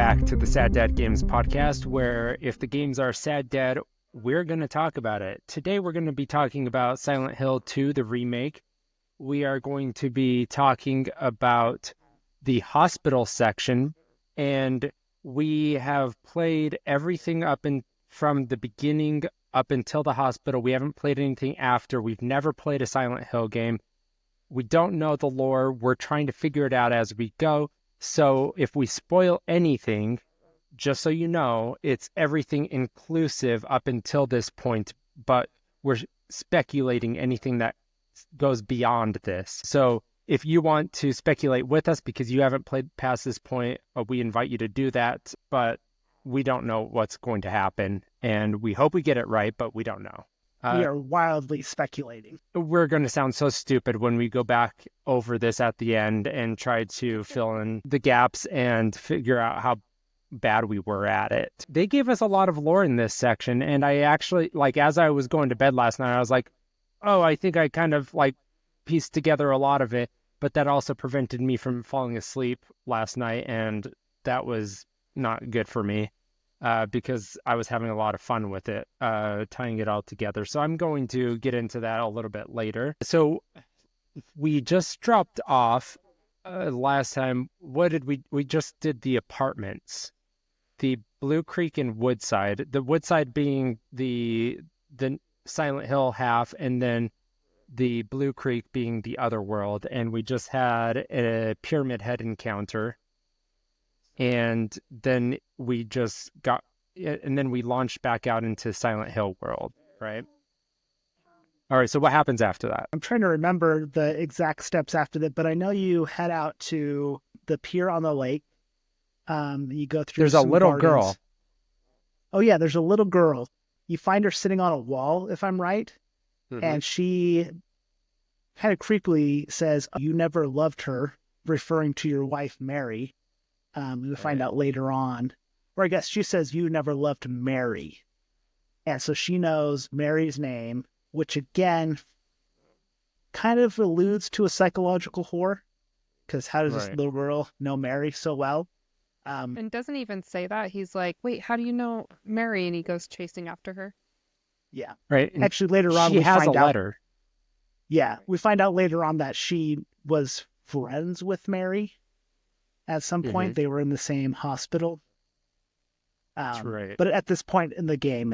back to the Sad Dad Games podcast, where if the games are sad dead, we're going to talk about it. Today we're going to be talking about Silent Hill 2, the remake. We are going to be talking about the hospital section, and we have played everything from the beginning up until the hospital. We haven't played anything after. We've never played a Silent Hill game. We don't know the lore. We're trying to figure it out as we go. So if we spoil anything, just so you know, it's everything inclusive up until this point, but we're speculating anything that goes beyond this. So if you want to speculate with us because you haven't played past this point, we invite you to do that, but we don't know what's going to happen, and we hope we get it right, but we don't know. We are wildly speculating. We're going to sound so stupid when we go back over this at the end and try to fill in the gaps and figure out how bad we were at it. They gave us a lot of lore in this section, and I actually, as I was going to bed last night, I was like, oh, I think I kind of, pieced together a lot of it, but that also prevented me from falling asleep last night, and that was not good for me. Because I was having a lot of fun with it, tying it all together. So I'm going to get into that a little bit later. So we just dropped off last time. What did we just did the apartments, the Blue Creek and Woodside. The Woodside being the Silent Hill half, and then the Blue Creek being the other world. And we just had a Pyramid Head encounter. And then we launched back out into Silent Hill world, right? All right, so what happens after that? I'm trying to remember the exact steps after that, but I know you head out to the pier on the lake. You go through There's a little girl. Oh, yeah, there's a little girl. You find her sitting on a wall, if I'm right, and she kind of creepily says, "You never loved her," referring to your wife, Mary. We find out later on, or I guess she says, "You never loved Mary." And so she knows Mary's name, which again kind of alludes to a psychological horror, because how does this little girl know Mary so well? And doesn't even say that. He's like, wait, how do you know Mary? And he goes chasing after her. Yeah. Right. And actually, later on, we find out. Letter. Yeah. We find out later on that she was friends with Mary. At some point, they were in the same hospital. That's right. But at this point in the game,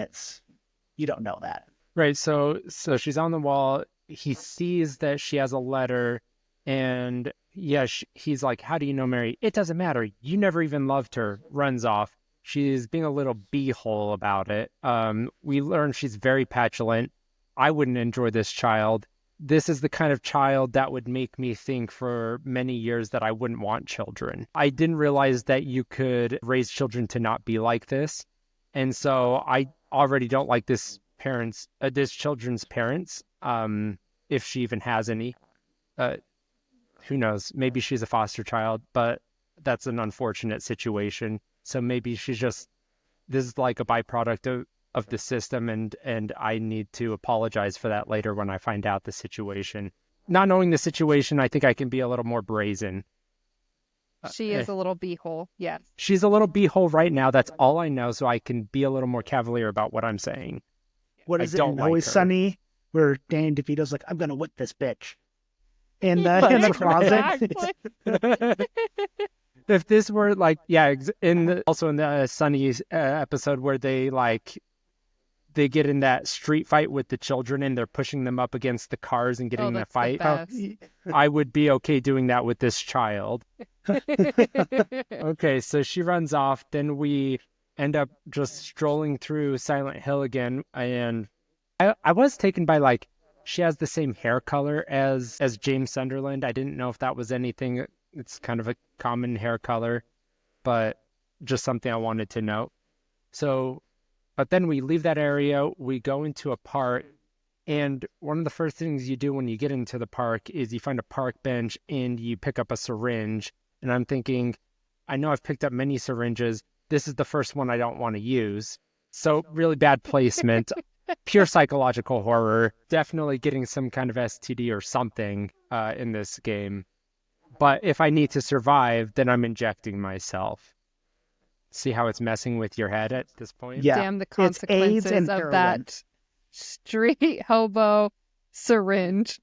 you don't know that. Right. So she's on the wall. He sees that she has a letter, and he's like, "How do you know Mary?" "It doesn't matter. You never even loved her." Runs off. She's being a little beehole about it. We learn she's very petulant. I wouldn't enjoy this child. This is the kind of child that would make me think for many years that I wouldn't want children. I didn't realize that you could raise children to not be like this. And so I already don't like this children's parents, if she even has any. Who knows? Maybe she's a foster child, but that's an unfortunate situation. So maybe this is like a byproduct of the system, and I need to apologize for that later when I find out the situation. Not knowing the situation, I think I can be a little more brazen. She is a little beehole, yes. She's a little beehole right now. That's all I know, so I can be a little more cavalier about what I'm saying. What is it in Always Sunny, where Danny DeVito's like, "I'm going to whip this bitch." In the closet. If this were also in the Sunny episode where they get in that street fight with the children and they're pushing them up against the cars and getting in a fight. I would be okay doing that with this child. Okay, so she runs off. Then we end up just strolling through Silent Hill again. And I was taken by she has the same hair color as James Sunderland. I didn't know if that was anything. It's kind of a common hair color, but just something I wanted to note. But then we leave that area, we go into a park, and one of the first things you do when you get into the park is you find a park bench and you pick up a syringe. And I'm thinking, I know I've picked up many syringes. This is the first one I don't want to use. So really bad placement. Pure psychological horror. Definitely getting some kind of STD or something in this game. But if I need to survive, then I'm injecting myself. see how it's messing with your head at this point? Yeah. Damn the It's AIDS consequences and of heroin. that street hobo syringe.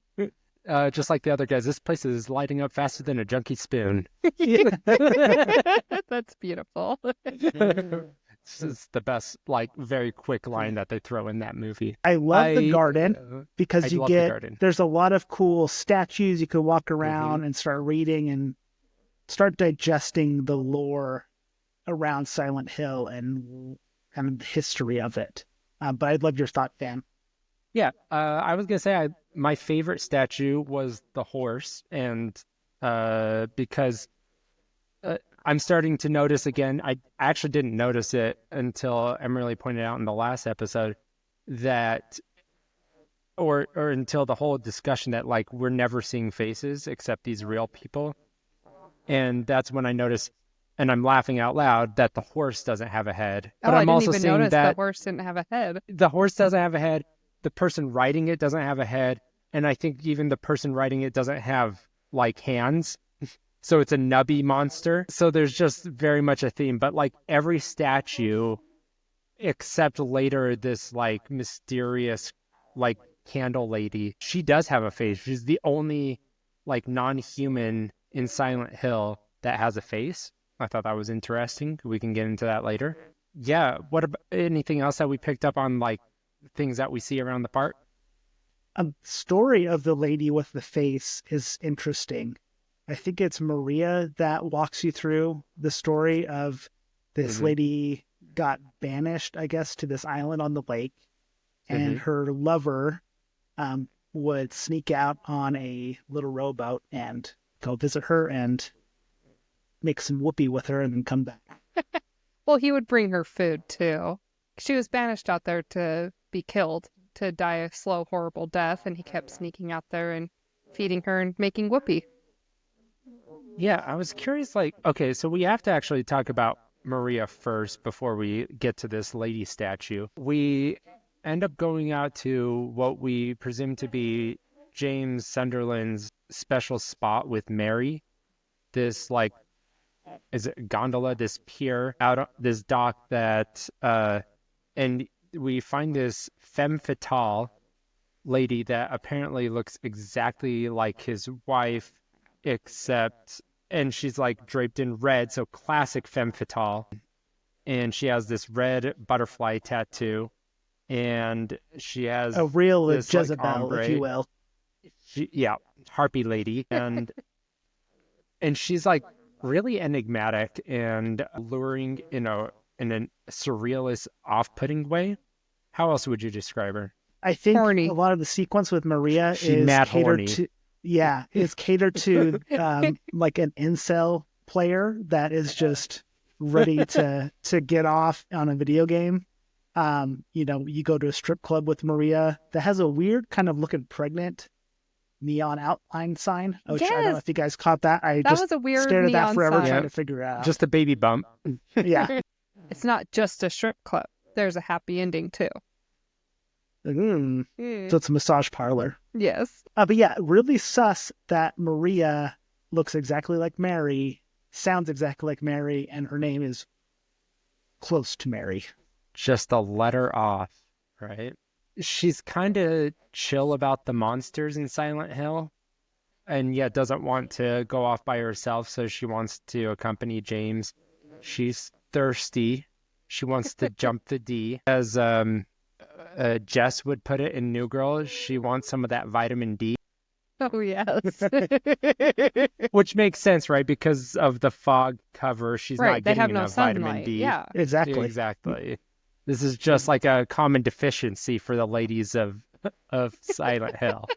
Just like the other guys, this place is lighting up faster than a junkie spoon. That's beautiful. This is the best, like, very quick line that they throw in that movie. I love the garden because I you love the get garden. there's a lot of cool statues you could walk around and start reading and start digesting the lore around Silent Hill and kind of the history of it. But I'd love your thought, Femme. Yeah, I was gonna say my favorite statue was the horse, and because I'm starting to notice again, I actually didn't notice it until Emerlie pointed out in the last episode that, or until the whole discussion that, like, we're never seeing faces except these real people, and that's when I noticed, and I'm laughing out loud, that the horse doesn't have a head. But I I'm didn't also even seeing notice that the horse didn't have a head. the horse doesn't have a head. The person riding it doesn't have a head. And I think even the person riding it doesn't have, like, hands. So it's a nubby monster. So there's just very much a theme. But, like, every statue, except later this, like, mysterious, like, candle lady, she does have a face. She's the only, like, non-human in Silent Hill that has a face. I thought that was interesting. We can get into that later. Yeah. What about anything else that we picked up on, like, things that we see around the park? Story of the lady with the face is interesting. I think it's Maria that walks you through the story of this lady got banished, I guess, to this island on the lake, and her lover would sneak out on a little rowboat and go visit her and make some whoopee with her and then come back. Well, he would bring her food too. She was banished out there to be killed, to die a slow, horrible death, and he kept sneaking out there and feeding her and making whoopee. Yeah, I was curious, like, okay, so we have to actually talk about Maria first before we get to this lady statue. We end up going out to what we presume to be James Sunderland's special spot with Mary. This, like, is it gondola, this pier out on this dock that, and we find this Femme Fatale lady that apparently looks exactly like his wife, except, and she's, like, draped in red, so classic Femme Fatale. And she has this red butterfly tattoo, and she has A real this, Jezebel, like, ombre. if you will. Yeah, harpy lady, and she's, like, really enigmatic and alluring in a surrealist, off-putting way. How else would you describe her? I think Horny. a lot of the sequence with Maria She is mad catered horny. to, is catered to like an incel player that is just ready to get off on a video game. You go to a strip club with Maria that has a weird kind of looking pregnant neon outline sign, which I don't know Yes. if you guys caught that. I That just was a weird stared at that neon forever sign. trying to figure it out. Just a baby bump. Yeah. It's not just a strip club. There's a happy ending too. So it's a massage parlor. Yes. But yeah, really sus that Maria looks exactly like Mary, sounds exactly like Mary, and her name is close to Mary. Just a letter off, right? She's kind of chill about the monsters in Silent Hill, and yet doesn't want to go off by herself, so she wants to accompany James. She's thirsty. She wants to jump the D. As Jess would put it in New Girl, she wants some of that vitamin D. Oh, yes. Which makes sense, right? Because of the fog cover, she's Right, not they getting have no enough vitamin sunlight. D. Yeah. Exactly. Exactly. This is just like a common deficiency for the ladies of Silent Hill.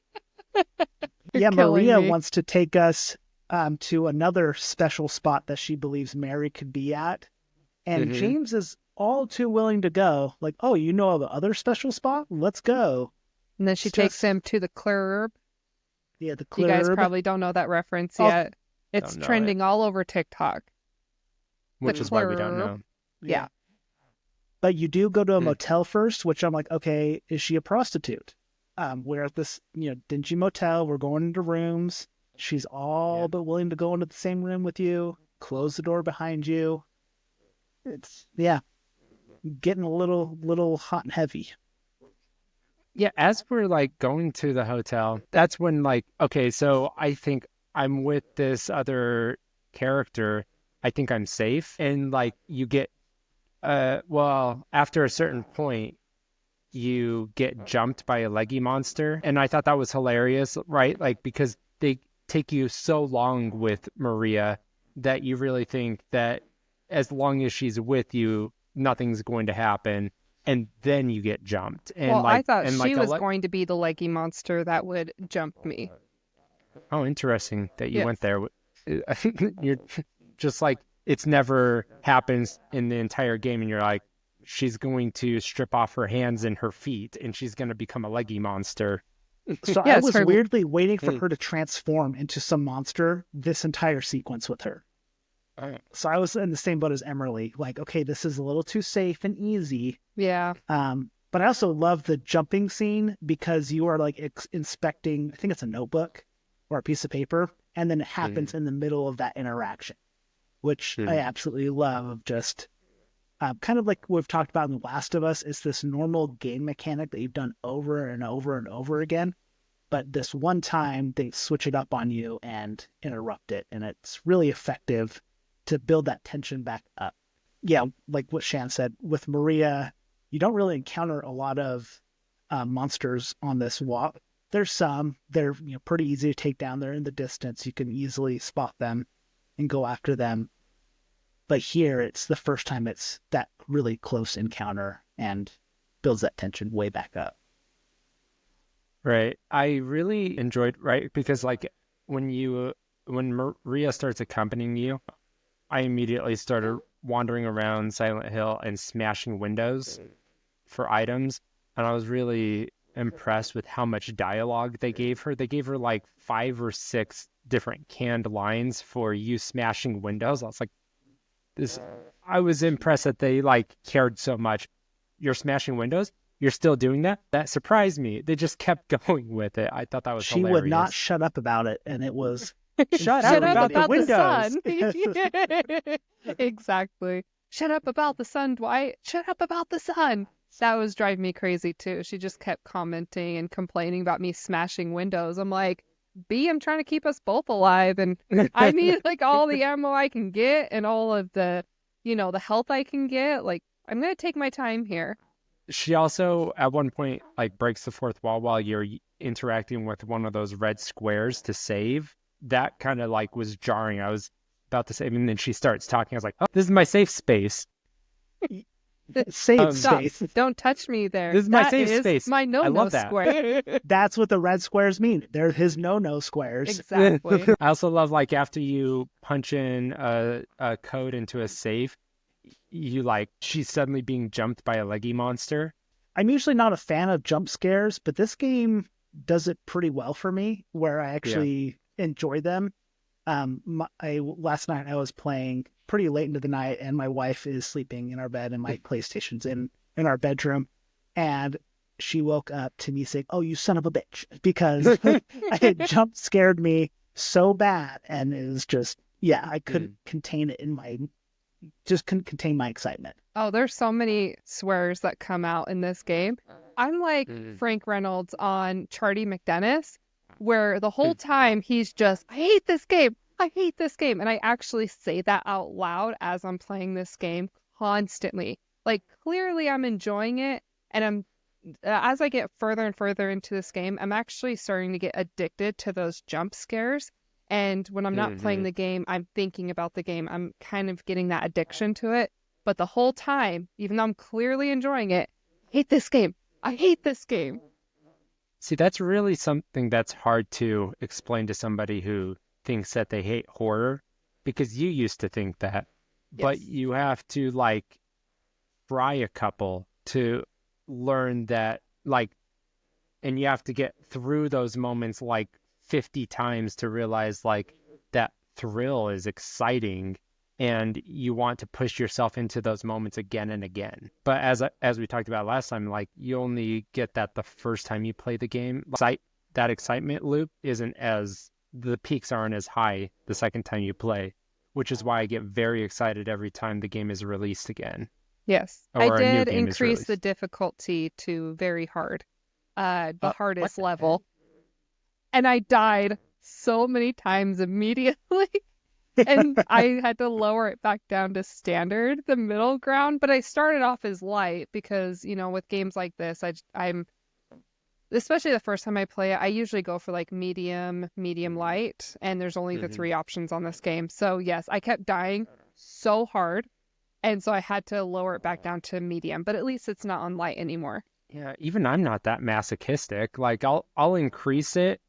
Yeah, killing Maria me. wants to take us to another special spot that she believes Mary could be at. And James is all too willing to go. Like, oh, you know of the other special spot? Let's go. And then she It's takes just- him to the Clear Herb. Yeah, the You guys Clear probably don't know that reference Oh, yet. It's don't know trending all over TikTok. Which is why we don't Clear. know. Yeah. But you do go to a Hmm. motel first, which I'm like, okay, is she a prostitute? We're at this, dingy motel. We're going into rooms. She's all Yeah. but willing to go into the same room with you. Close the door behind you. It's getting a little hot and heavy. Yeah, as we're like going to the hotel, that's when like, okay, so I think I'm with this other character. I think I'm safe. And like you get well, after a certain point, you get jumped by a leggy monster. And I thought that was hilarious, right? Like because they take you so long with Maria that you really think that as long as she's with you, nothing's going to happen. And then you get jumped. Well, I thought And she like was going to be the leggy monster that would jump me. oh, interesting that you Yes. went there. I think you're just like it's never happens in the entire game, and you're like, she's going to strip off her hands and her feet, and she's going to become a leggy monster. So I Yes, was her- weirdly waiting for her to transform into some monster this entire sequence with her. So I was in the same boat as Emerlie. Like, okay, this is a little too safe and easy. Yeah. But I also love the jumping scene because you are like inspecting, I think it's a notebook or a piece of paper, and then it happens in the middle of that interaction, which I absolutely love. Just kind of like we've talked about in The Last of Us, it's this normal game mechanic that you've done over and over and over again. But this one time they switch it up on you and interrupt it, and it's really effective to build that tension back up. Yeah, like what Shan said, with Maria, you don't really encounter a lot of monsters on this walk. There's some. They're pretty easy to take down. They're in the distance. You can easily spot them and go after them. But here, it's the first time it's that really close encounter and builds that tension way back up. Right. I really enjoyed, right? Because like when Maria starts accompanying you, I immediately started wandering around Silent Hill and smashing windows for items. And I was really impressed with how much dialogue they gave her. They gave her like 5 or 6 different canned lines for you smashing windows. I was like, I was impressed that they like cared so much. You're smashing windows? You're still doing that? That surprised me. They just kept going with it. I thought that was She hilarious. would not shut up about it, and it was Shut Shut up up about the about windows. sun. Exactly. Shut up about the sun, Dwight. Shut up about the sun. That was driving me crazy too. She just kept commenting and complaining about me smashing windows. I'm like, B, I'm trying to keep us both alive, and I need like all the ammo I can get and all of the, the health I can get. Like, I'm gonna take my time here. She also, at one point, like breaks the fourth wall while you're interacting with one of those red squares to save. That kind of like was jarring. I was about to say, and then she starts talking. I was like, oh, this is my safe space. Save Stop. space. Don't touch me there. This is my That safe is space. My I no-no love that. square. That's what the red squares mean. They're his no squares. Exactly. I also love like after you punch in a code into a safe, she's suddenly being jumped by a leggy monster. I'm usually not a fan of jump scares, but this game does it pretty well for me, where I actually enjoy them. Last night I was playing pretty late into the night, and my wife is sleeping in our bed, and my PlayStation's in our bedroom, and she woke up to me saying, "Oh, you son of a bitch," because I had jump scared me so bad, and it was just I couldn't contain it couldn't contain my excitement. Oh, there's so many swears that come out in this game. I'm like Frank Reynolds on Charlie McDennis, where the whole time he's just, I hate this game. I hate this game. And I actually say that out loud as I'm playing this game constantly. Like, clearly I'm enjoying it. And as I get further and further into this game, I'm actually starting to get addicted to those jump scares. And when I'm not playing the game, I'm thinking about the game. I'm kind of getting that addiction to it. But the whole time, even though I'm clearly enjoying it, I hate this game. I hate this game. See, that's really something that's hard to explain to somebody who thinks that they hate horror, because you used to think that. But Yes. you have to like try a couple to learn that, like, and you have to get through those moments like 50 times to realize like that thrill is exciting, and you want to push yourself into those moments again and again. But as we talked about last time, like you only get that the first time you play the game. That excitement loop the peaks aren't as high the second time you play. which is why I get very excited every time the game is released again. Yes. Or I a new did game is increase the released. difficulty to very hard, the hardest what the level. And I died so many times immediately. And I had to lower it back down to standard, the middle ground. But I started off as light because, with games like this, I'm especially the first time I play it, I usually go for like medium light, and there's only the 3 options on this game. So yes, I kept dying so hard, and so I had to lower it back down to medium, but at least it's not on light anymore. Yeah, even I'm not that masochistic. Like I'll increase it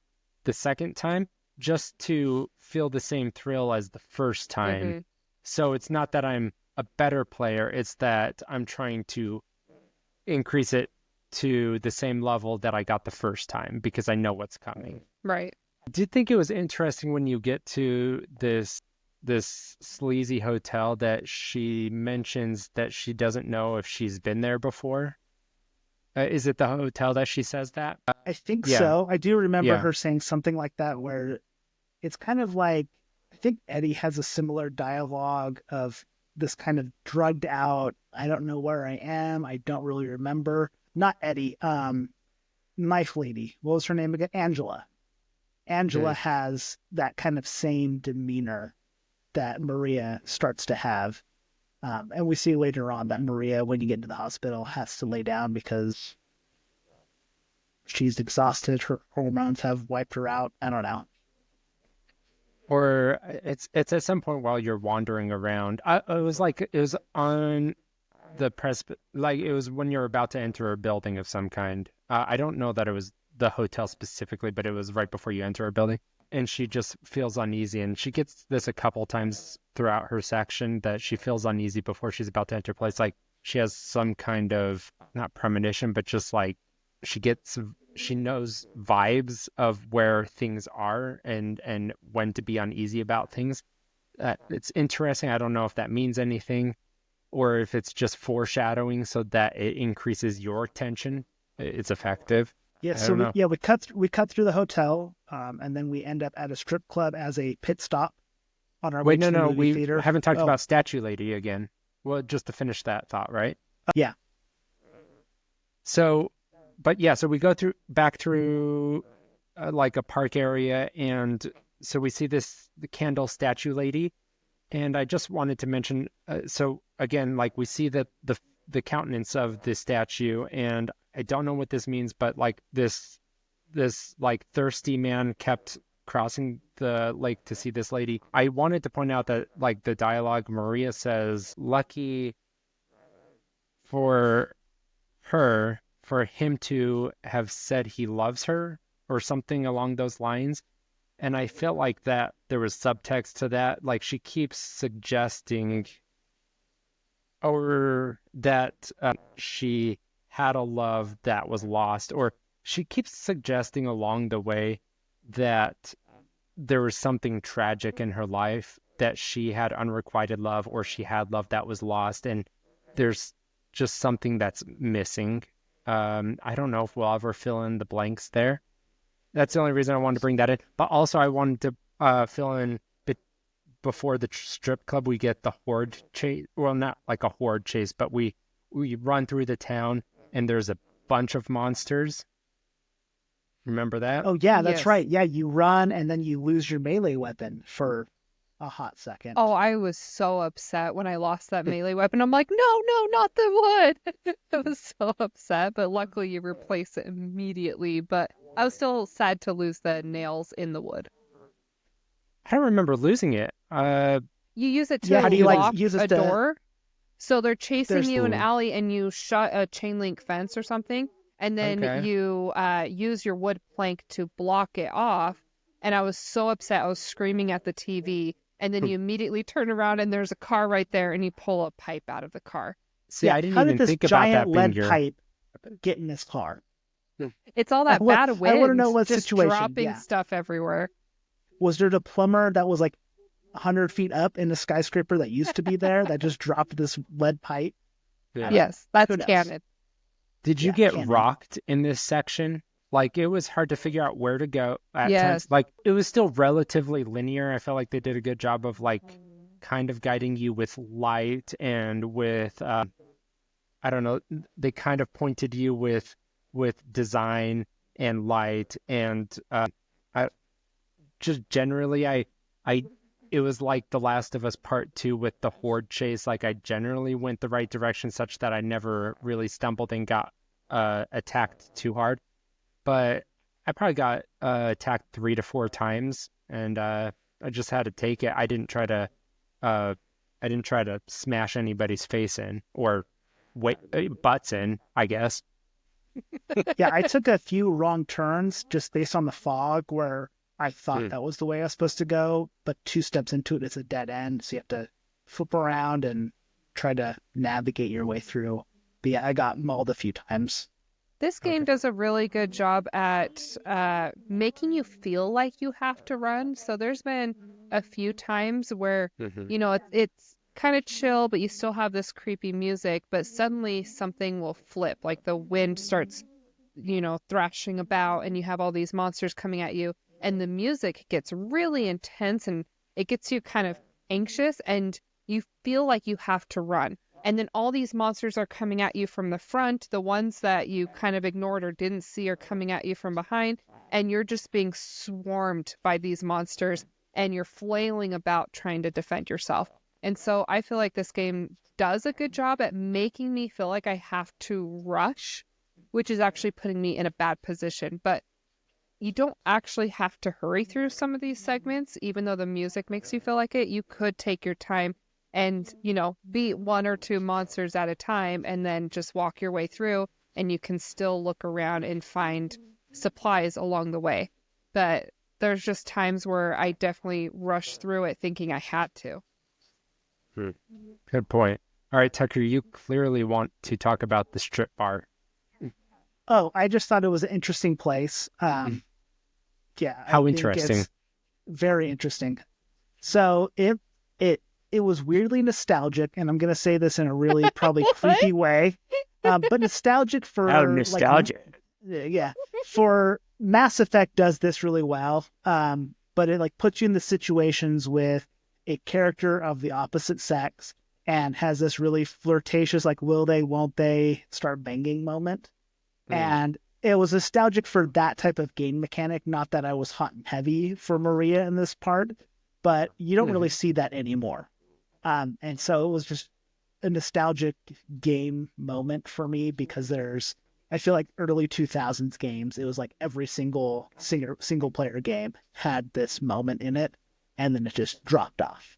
the second time just to feel the same thrill as the first time. So it's not that I'm a better player, it's that I'm trying to increase it to the same level that I got the first time because I know what's coming. Right. I did think it was interesting when you get to this sleazy hotel that she mentions that she doesn't know if she's been there before. Is it the hotel that she says that? I think Yeah. so. I do remember Yeah. her saying something like that, where it's kind of like, I think Eddie has a similar dialogue of this kind of drugged out, I don't know where I am, I don't really remember. Not Eddie, Knife Lady. What was her name again? Angela. Angela has that kind of same demeanor that Maria starts to have. And we see later on that Maria, when you get into the hospital, has to lay down because she's exhausted. Her hormones have wiped her out. I don't know. Or it's at some point while you're wandering around. It was on the like it was when you're about to enter a building of some kind. I don't know that it was the hotel specifically, but it was right before you enter a building. And she just feels uneasy, and she gets this a couple times throughout her section that she feels uneasy before she's about to enter a place. Like she has some kind of, not premonition, but just like she knows vibes of where things are and when to be uneasy about things. It's interesting. I don't know if that means anything or if it's just foreshadowing so that it increases your tension. It's effective. Yeah, so we cut through the hotel, and then we end up at a strip club as a pit stop on our way to the movie theater. We haven't talked about Statue Lady again. Well, just to finish that thought, right? Yeah. So we go back through like a park area, and so we see the candle statue lady, and I just wanted to mention. So again, like we see the countenance of the statue, and I don't know what this means, but like this like thirsty man kept crossing the lake to see this lady. I wanted to point out that like the dialogue, Maria says, "Lucky for her." For him to have said he loves her or something along those lines. And I felt like that there was subtext to that. Like she keeps suggesting or that she had a love that was lost, or she keeps suggesting along the way that there was something tragic in her life, that she had unrequited love or she had love that was lost. And there's just something that's missing. I don't know if we'll ever fill in the blanks there. That's the only reason I wanted to bring that in. But also I wanted to fill in before the strip club, we get the horde chase. Well, not like a horde chase, but we run through the town and there's a bunch of monsters. Remember that? Oh, yeah, that's Yes. right. Yeah, you run and then you lose your melee weapon for a hot second. Oh, I was so upset when I lost that melee weapon. I'm like, no, not the wood. I was so upset, but luckily you replace it immediately. But I was still sad to lose the nails in the wood. I don't remember losing it. You use it to Yeah, how do you, like, lock use it a to- door. So they're chasing There's you in an the- alley and you shut a chain link fence or something. And then Okay. you use your wood plank to block it off. And I was so upset. I was screaming at the TV. And then you immediately turn around and there's a car right there and you pull a pipe out of the car. See, Yeah, I didn't how even did this think about giant that being lead your... pipe get in this car? It's all that I wa- bad I wind. wanna know what just situation, dropping yeah. stuff everywhere. Was there the plumber that was like 100 feet up in the skyscraper that used to be there that just dropped this lead pipe? Yeah. Yes, that's Who knows? canon. Did you Yeah, get canon. rocked in this section? Like, it was hard to figure out where to go at Yes. times. Like, it was still relatively linear. I felt like they did a good job of, like, kind of guiding you with light and with I don't know, they kind of pointed you with design and light and I just generally I it was like The Last of Us Part 2 with the horde chase. Like I generally went the right direction such that I never really stumbled and got attacked too hard. But I probably got attacked 3 to 4 times, and I just had to take it. I didn't try to smash anybody's face in or butts in, I guess. Yeah, I took a few wrong turns just based on the fog where I thought that was the way I was supposed to go, but 2 steps into it, it's a dead end, so you have to flip around and try to navigate your way through. But yeah, I got mauled a few times. This game does a really good job at making you feel like you have to run. So there's been a few times where, you know, it's kind of chill, but you still have this creepy music, but suddenly something will flip, like the wind starts, you know, thrashing about and you have all these monsters coming at you and the music gets really intense and it gets you kind of anxious and you feel like you have to run. And then all these monsters are coming at you from the front. The ones that you kind of ignored or didn't see are coming at you from behind. And you're just being swarmed by these monsters and you're flailing about trying to defend yourself. And so I feel like this game does a good job at making me feel like I have to rush, which is actually putting me in a bad position. But you don't actually have to hurry through some of these segments, even though the music makes you feel like it. You could take your time and, you know, beat 1 or 2 monsters at a time and then just walk your way through and you can still look around and find supplies along the way. But there's just times where I definitely rushed through it thinking I had to. Good point. All right, Tucker, you clearly want to talk about the strip bar. Oh, I just thought it was an interesting place. Yeah. How interesting. It's very interesting. So it was weirdly nostalgic, and I'm going to say this in a really probably creepy way, but nostalgic for... Oh, nostalgic. Yeah. For Mass Effect does this really well, but it like puts you in the situations with a character of the opposite sex and has this really flirtatious, like, will they, won't they start banging moment. And it was nostalgic for that type of game mechanic. Not that I was hot and heavy for Maria in this part, but you don't really see that anymore. And so it was just a nostalgic game moment for me because I feel like early 2000s games, it was like every single player game had this moment in it, and then it just dropped off.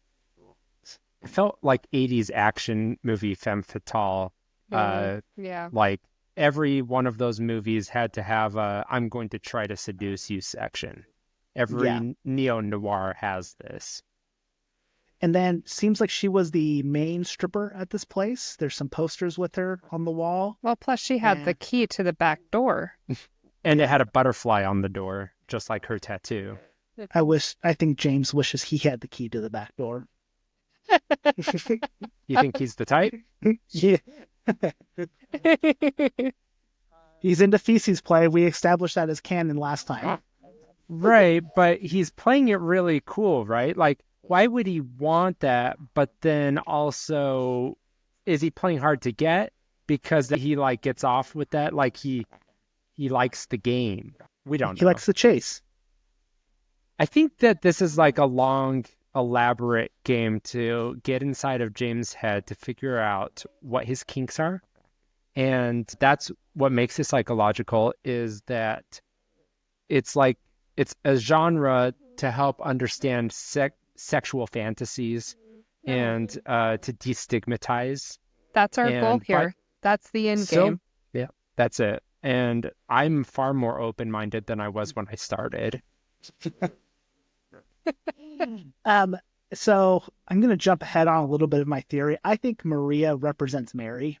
It felt like 80s action movie Femme Fatale. Yeah. Like every one of those movies had to have a I'm going to try to seduce you section. Every neo-noir has this. And then seems like she was the main stripper at this place. There's some posters with her on the wall. Well, plus she had the key to the back door. And it had a butterfly on the door, just like her tattoo. I think James wishes he had the key to the back door. You think he's the type? Yeah. He's into feces play. We established that as canon last time. Right, but he's playing it really cool, right? Like, why would he want that? But then also, is he playing hard to get? Because he like gets off with that? Like he likes the game. We don't know. He likes the chase. I think that this is like a long, elaborate game to get inside of James' head to figure out what his kinks are. And that's what makes it psychological, is that it's like, it's a genre to help understand sexual fantasies and to destigmatize. That's our goal here. That's the end game. Yeah, that's it. And I'm far more open-minded than I was when I started. So I'm going to jump ahead on a little bit of my theory. I think Maria represents Mary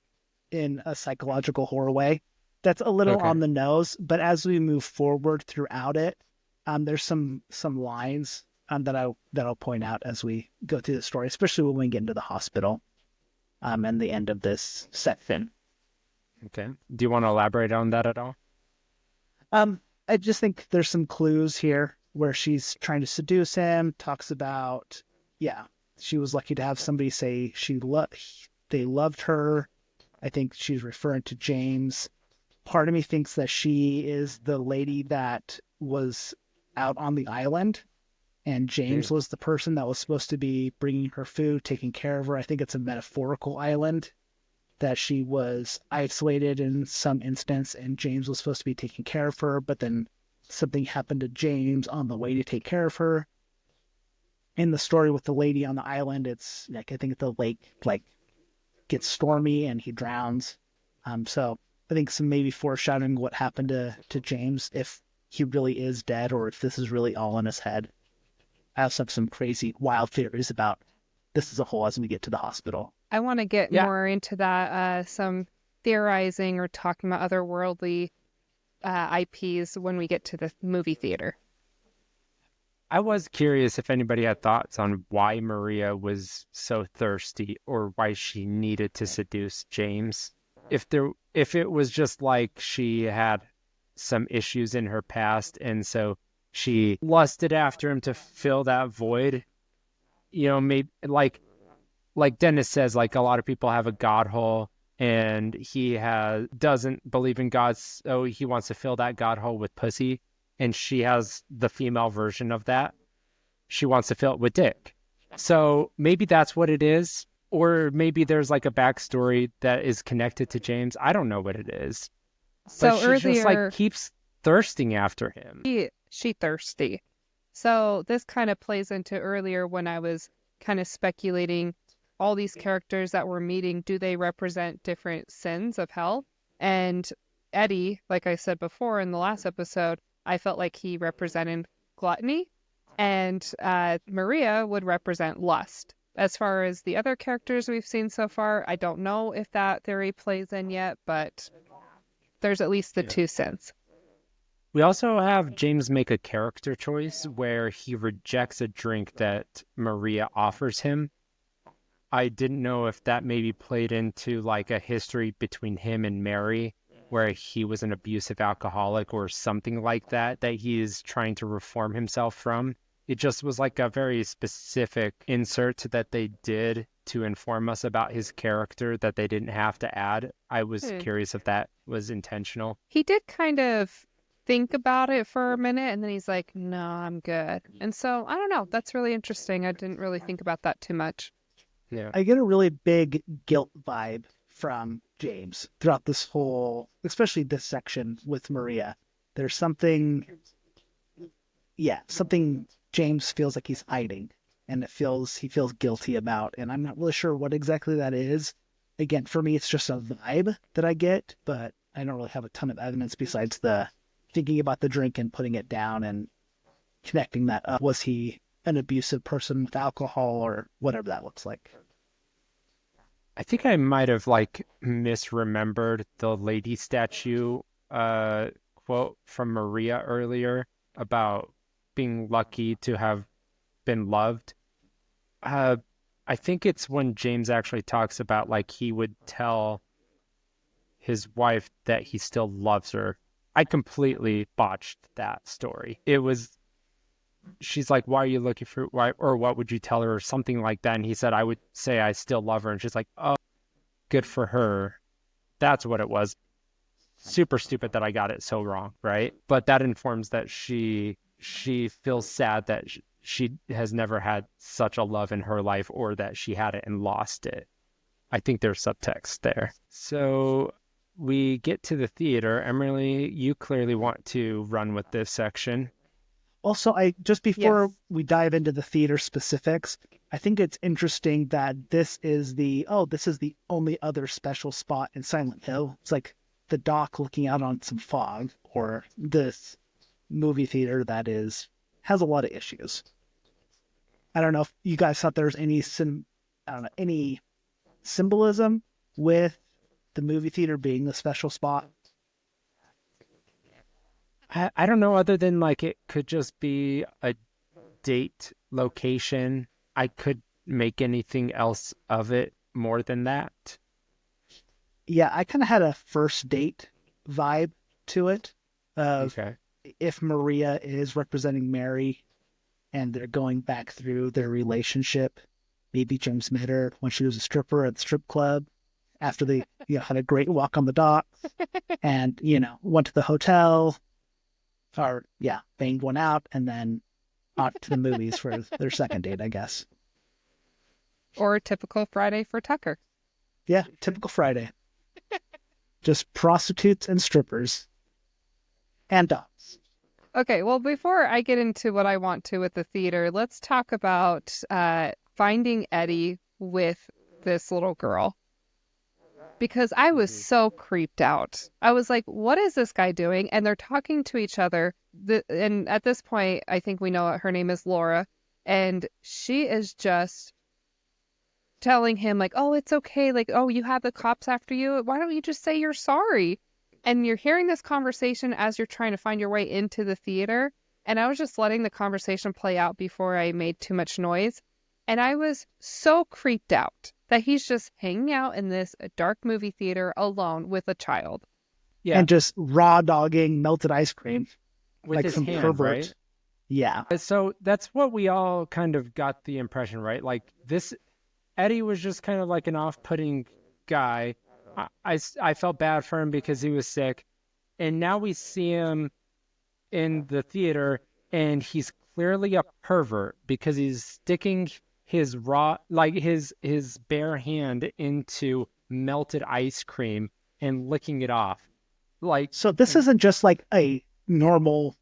in a psychological horror way. That's a little on the nose, but as we move forward throughout it, there's some lines that I'll point out as we go through the story, especially when we get into the hospital and the end of this section. Okay. Do you want to elaborate on that at all? I just think there's some clues here where she's trying to seduce him, talks about, she was lucky to have somebody say they loved her. I think she's referring to James. Part of me thinks that she is the lady that was out on the island, and James was the person that was supposed to be bringing her food, taking care of her. I think it's a metaphorical island, that she was isolated in some instance, and James was supposed to be taking care of her, but then something happened to James on the way to take care of her. In the story with the lady on the island, it's like, I think the lake like gets stormy and he drowns. So I think some maybe foreshadowing what happened to James, if he really is dead or if this is really all in his head. I also have some crazy wild theories about this as a whole as we get to the hospital. I want to get more into that, some theorizing or talking about otherworldly IPs when we get to the movie theater. I was curious if anybody had thoughts on why Maria was so thirsty or why she needed to seduce James. If it was just like she had some issues in her past and so she lusted after him to fill that void, maybe like Dennis says, like a lot of people have a God hole and he doesn't believe in God, so he wants to fill that God hole with pussy. And she has the female version of that. She wants to fill it with dick. So maybe that's what it is. Or maybe there's like a backstory that is connected to James. I don't know what it is. So but she earlier, just like keeps thirsting after him. She thirsty. So this kind of plays into earlier when I was kind of speculating all these characters that we're meeting, do they represent different sins of hell? And Eddie, like I said before in the last episode, I felt like he represented gluttony, and Maria would represent lust. As far as the other characters we've seen so far, I don't know if that theory plays in yet, but there's at least the two sins. We also have James make a character choice where he rejects a drink that Maria offers him. I didn't know if that maybe played into like a history between him and Mary, where he was an abusive alcoholic or something like that he is trying to reform himself from. It just was like a very specific insert that they did to inform us about his character that they didn't have to add. I was curious if that was intentional. He did kind of think about it for a minute and then he's like, no, I'm good. And so, I don't know. That's really interesting. I didn't really think about that too much. Yeah. I get a really big guilt vibe from James throughout this whole, especially this section with Maria. There's something James feels like he's hiding, and he feels guilty about, and I'm not really sure what exactly that is. Again, for me, it's just a vibe that I get, but I don't really have a ton of evidence besides the thinking about the drink and putting it down and connecting that up. Was he an abusive person with alcohol or whatever that looks like? I think I might have like misremembered the lady statue quote from Maria earlier about being lucky to have been loved. I think it's when James actually talks about like he would tell his wife that he still loves her. I completely botched that story. She's like, why are you looking for, why, or what would you tell her, or something like that. And he said, I would say I still love her. And she's like, oh, good for her. That's what it was. Super stupid that I got it so wrong, right? But that informs that she feels sad that she has never had such a love in her life, or that she had it and lost it. I think there's subtext there. So we get to the theater. Emerlie, you clearly want to run with this section. Also, before we dive into the theater specifics, I think it's interesting that this is the only other special spot in Silent Hill. It's like the dock looking out on some fog, or this movie theater that has a lot of issues. I don't know if you guys thought there's any symbolism with the movie theater being the special spot. I don't know, other than like it could just be a date location. I could make anything else of it more than that. Yeah, I kind of had a first date vibe to it. Okay. If Maria is representing Mary and they're going back through their relationship, Maybe James met her when she was a stripper at the strip club after they had a great walk on the dock and, went to the hotel or, banged one out and then on to the movies for their second date, I guess. Or a typical Friday for Tucker. Yeah, typical Friday. Just prostitutes and strippers and dogs. Okay, well, before I get into what I want to with the theater, let's talk about finding Eddie with this little girl. Because I was so creeped out. I was like, what is this guy doing? And they're talking to each other. And at this point, I think we know her name is Laura. And she is just telling him like, oh, it's okay. Like, oh, you have the cops after you. Why don't you just say you're sorry? And you're hearing this conversation as you're trying to find your way into the theater. And I was just letting the conversation play out before I made too much noise. And I was so creeped out that he's just hanging out in this dark movie theater alone with a child. Yeah. And just raw dogging melted ice cream. With like his some hand, pervert. right? Yeah. So that's what we all kind of got the impression, right? Like this, Eddie was just kind of like an off-putting guy. I felt bad for him because he was sick. And now we see him in the theater and he's clearly a pervert because he's sticking his his bare hand into melted ice cream and licking it off. So this isn't just like a normal,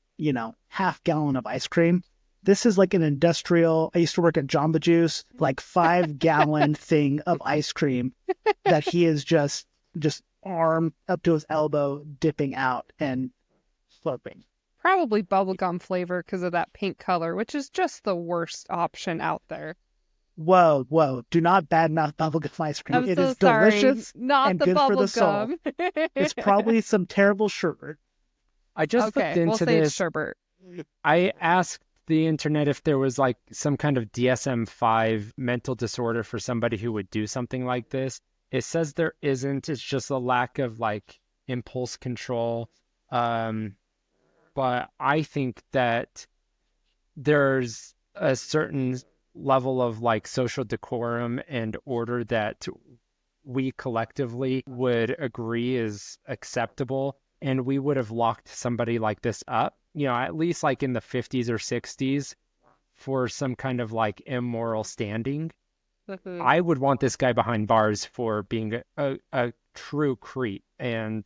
half gallon of ice cream. This is like an industrial, I used to work at Jamba Juice, like 5-gallon thing of ice cream that he is just arm up to his elbow, dipping out and slurping. Probably bubblegum flavor because of that pink color, which is just the worst option out there. Whoa. Do not badmouth bubblegum ice cream. I'm It so is sorry. delicious Not and the good for the soul. gum. It's probably some terrible sherbet. I just looked into we'll say this. sherbet. I asked the internet if there was like some kind of DSM-5 mental disorder for somebody who would do something like this. It says there isn't. It's just a lack of like impulse control. But I think that there's a certain level of like social decorum and order that we collectively would agree is acceptable. And we would have locked somebody like this up, at least like in the 50s or 60s for some kind of like immoral standing. I would want this guy behind bars for being a true creep and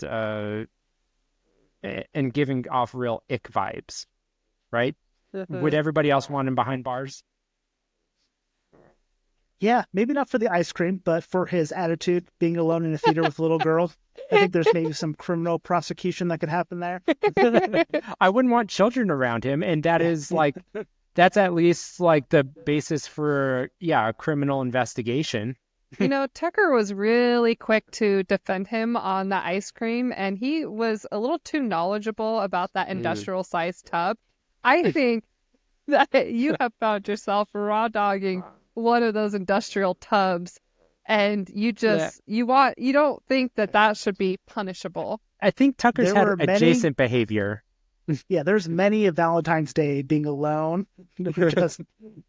giving off real ick vibes, right? Would everybody else want him behind bars? Yeah, maybe not for the ice cream, but for his attitude, being alone in a theater with a little girl. I think there's maybe some criminal prosecution that could happen there. I wouldn't want children around him, and that is like, that's at least like the basis for, a criminal investigation. Tucker was really quick to defend him on the ice cream, and he was a little too knowledgeable about that industrial-sized tub. I think that you have found yourself raw dogging one of those industrial tubs, and you don't think that should be punishable. I think Tucker's had adjacent behavior. Yeah, there's many a Valentine's Day being alone, just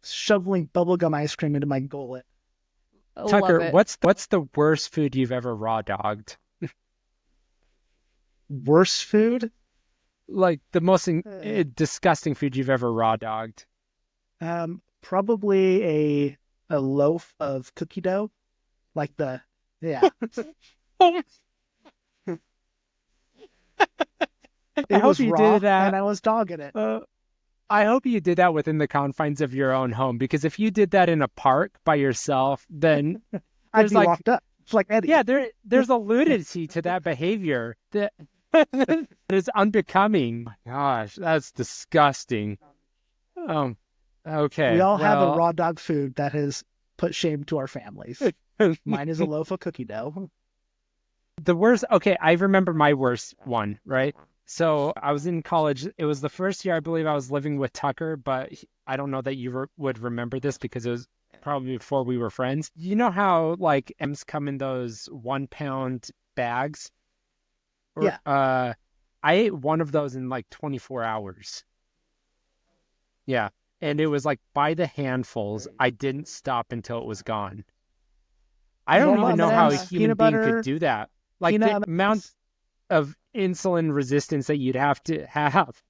shoveling bubblegum ice cream into my gullet. Tucker, what's the worst food you've ever raw dogged? Worst food? Like the most disgusting food you've ever raw dogged? Probably a loaf of cookie dough, like I hope you did that, and I was dogging it. I hope you did that within the confines of your own home, because if you did that in a park by yourself, then I'd be locked up. It's like Eddie. Yeah, there's a nudity to that behavior that is unbecoming. Gosh, that's disgusting. Okay. We all have a raw dog food that has put shame to our families. Mine is a loaf of cookie dough. The worst. Okay, I remember my worst one, right? So I was in college. It was the first year, I believe, I was living with Tucker, but I don't know that you would remember this because it was probably before we were friends. You know how like M's come in those 1-pound bags? Yeah. I ate one of those in like 24 hours. Yeah. and it was like by the handfuls. I didn't stop until it was gone. I don't Normal even know how a M&Ms, human peanut being could butter, do that. Like the peanut amount M&Ms. of insulin resistance that you'd have to have.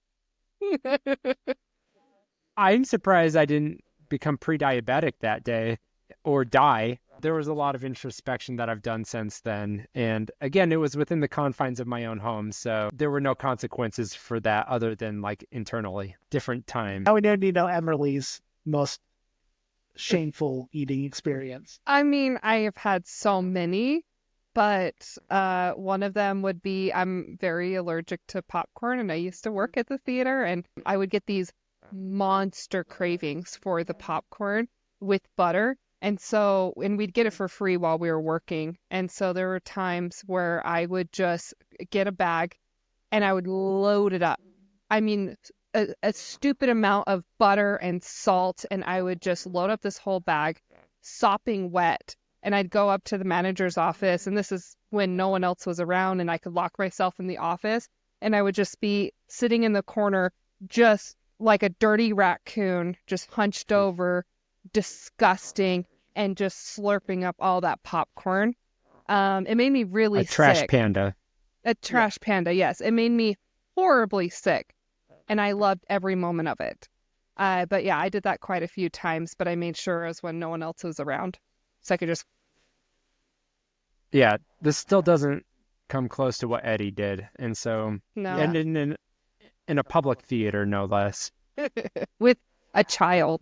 I'm surprised I didn't become pre-diabetic that day or die. There was a lot of introspection that I've done since then. And again, it was within the confines of my own home. So there were no consequences for that other than like internally. Different time. Now we need to know Emerlie's most shameful eating experience. I mean, I have had so many, but one of them would be I'm very allergic to popcorn, and I used to work at the theater, and I would get these monster cravings for the popcorn with butter. And we'd get it for free while we were working. And so there were times where I would just get a bag and I would load it up. I mean, a stupid amount of butter and salt, and I would just load up this whole bag, sopping wet. And I'd go up to the manager's office, and this is when no one else was around, and I could lock myself in the office, and I would just be sitting in the corner, just like a dirty raccoon, just hunched over, disgusting, and just slurping up all that popcorn. It made me really A trash sick. panda. A trash panda, yes. It made me horribly sick, and I loved every moment of it. But yeah, I did that quite a few times, but I made sure it was when no one else was around, so I could just... Yeah, this still doesn't come close to what Eddie did. And so, No. and in a public theater, no less. With a child.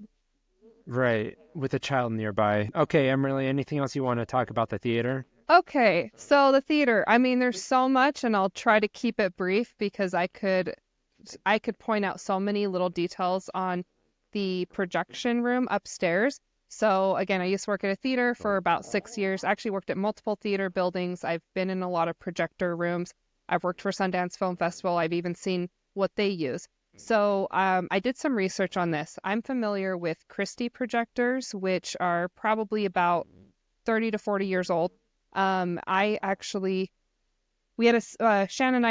Right, with a child nearby. Okay, Emerlie, anything else you want to talk about the theater? Okay, so the theater. I mean, there's so much, and I'll try to keep it brief because I could point out so many little details on the projection room upstairs. So again, I used to work at a theater for about 6 years. I actually worked at multiple theater buildings. I've been in a lot of projector rooms. I've worked for Sundance Film Festival. I've even seen what they use. So I did some research on this. I'm familiar with Christie projectors, which are probably about 30 to 40 years old. Shan and I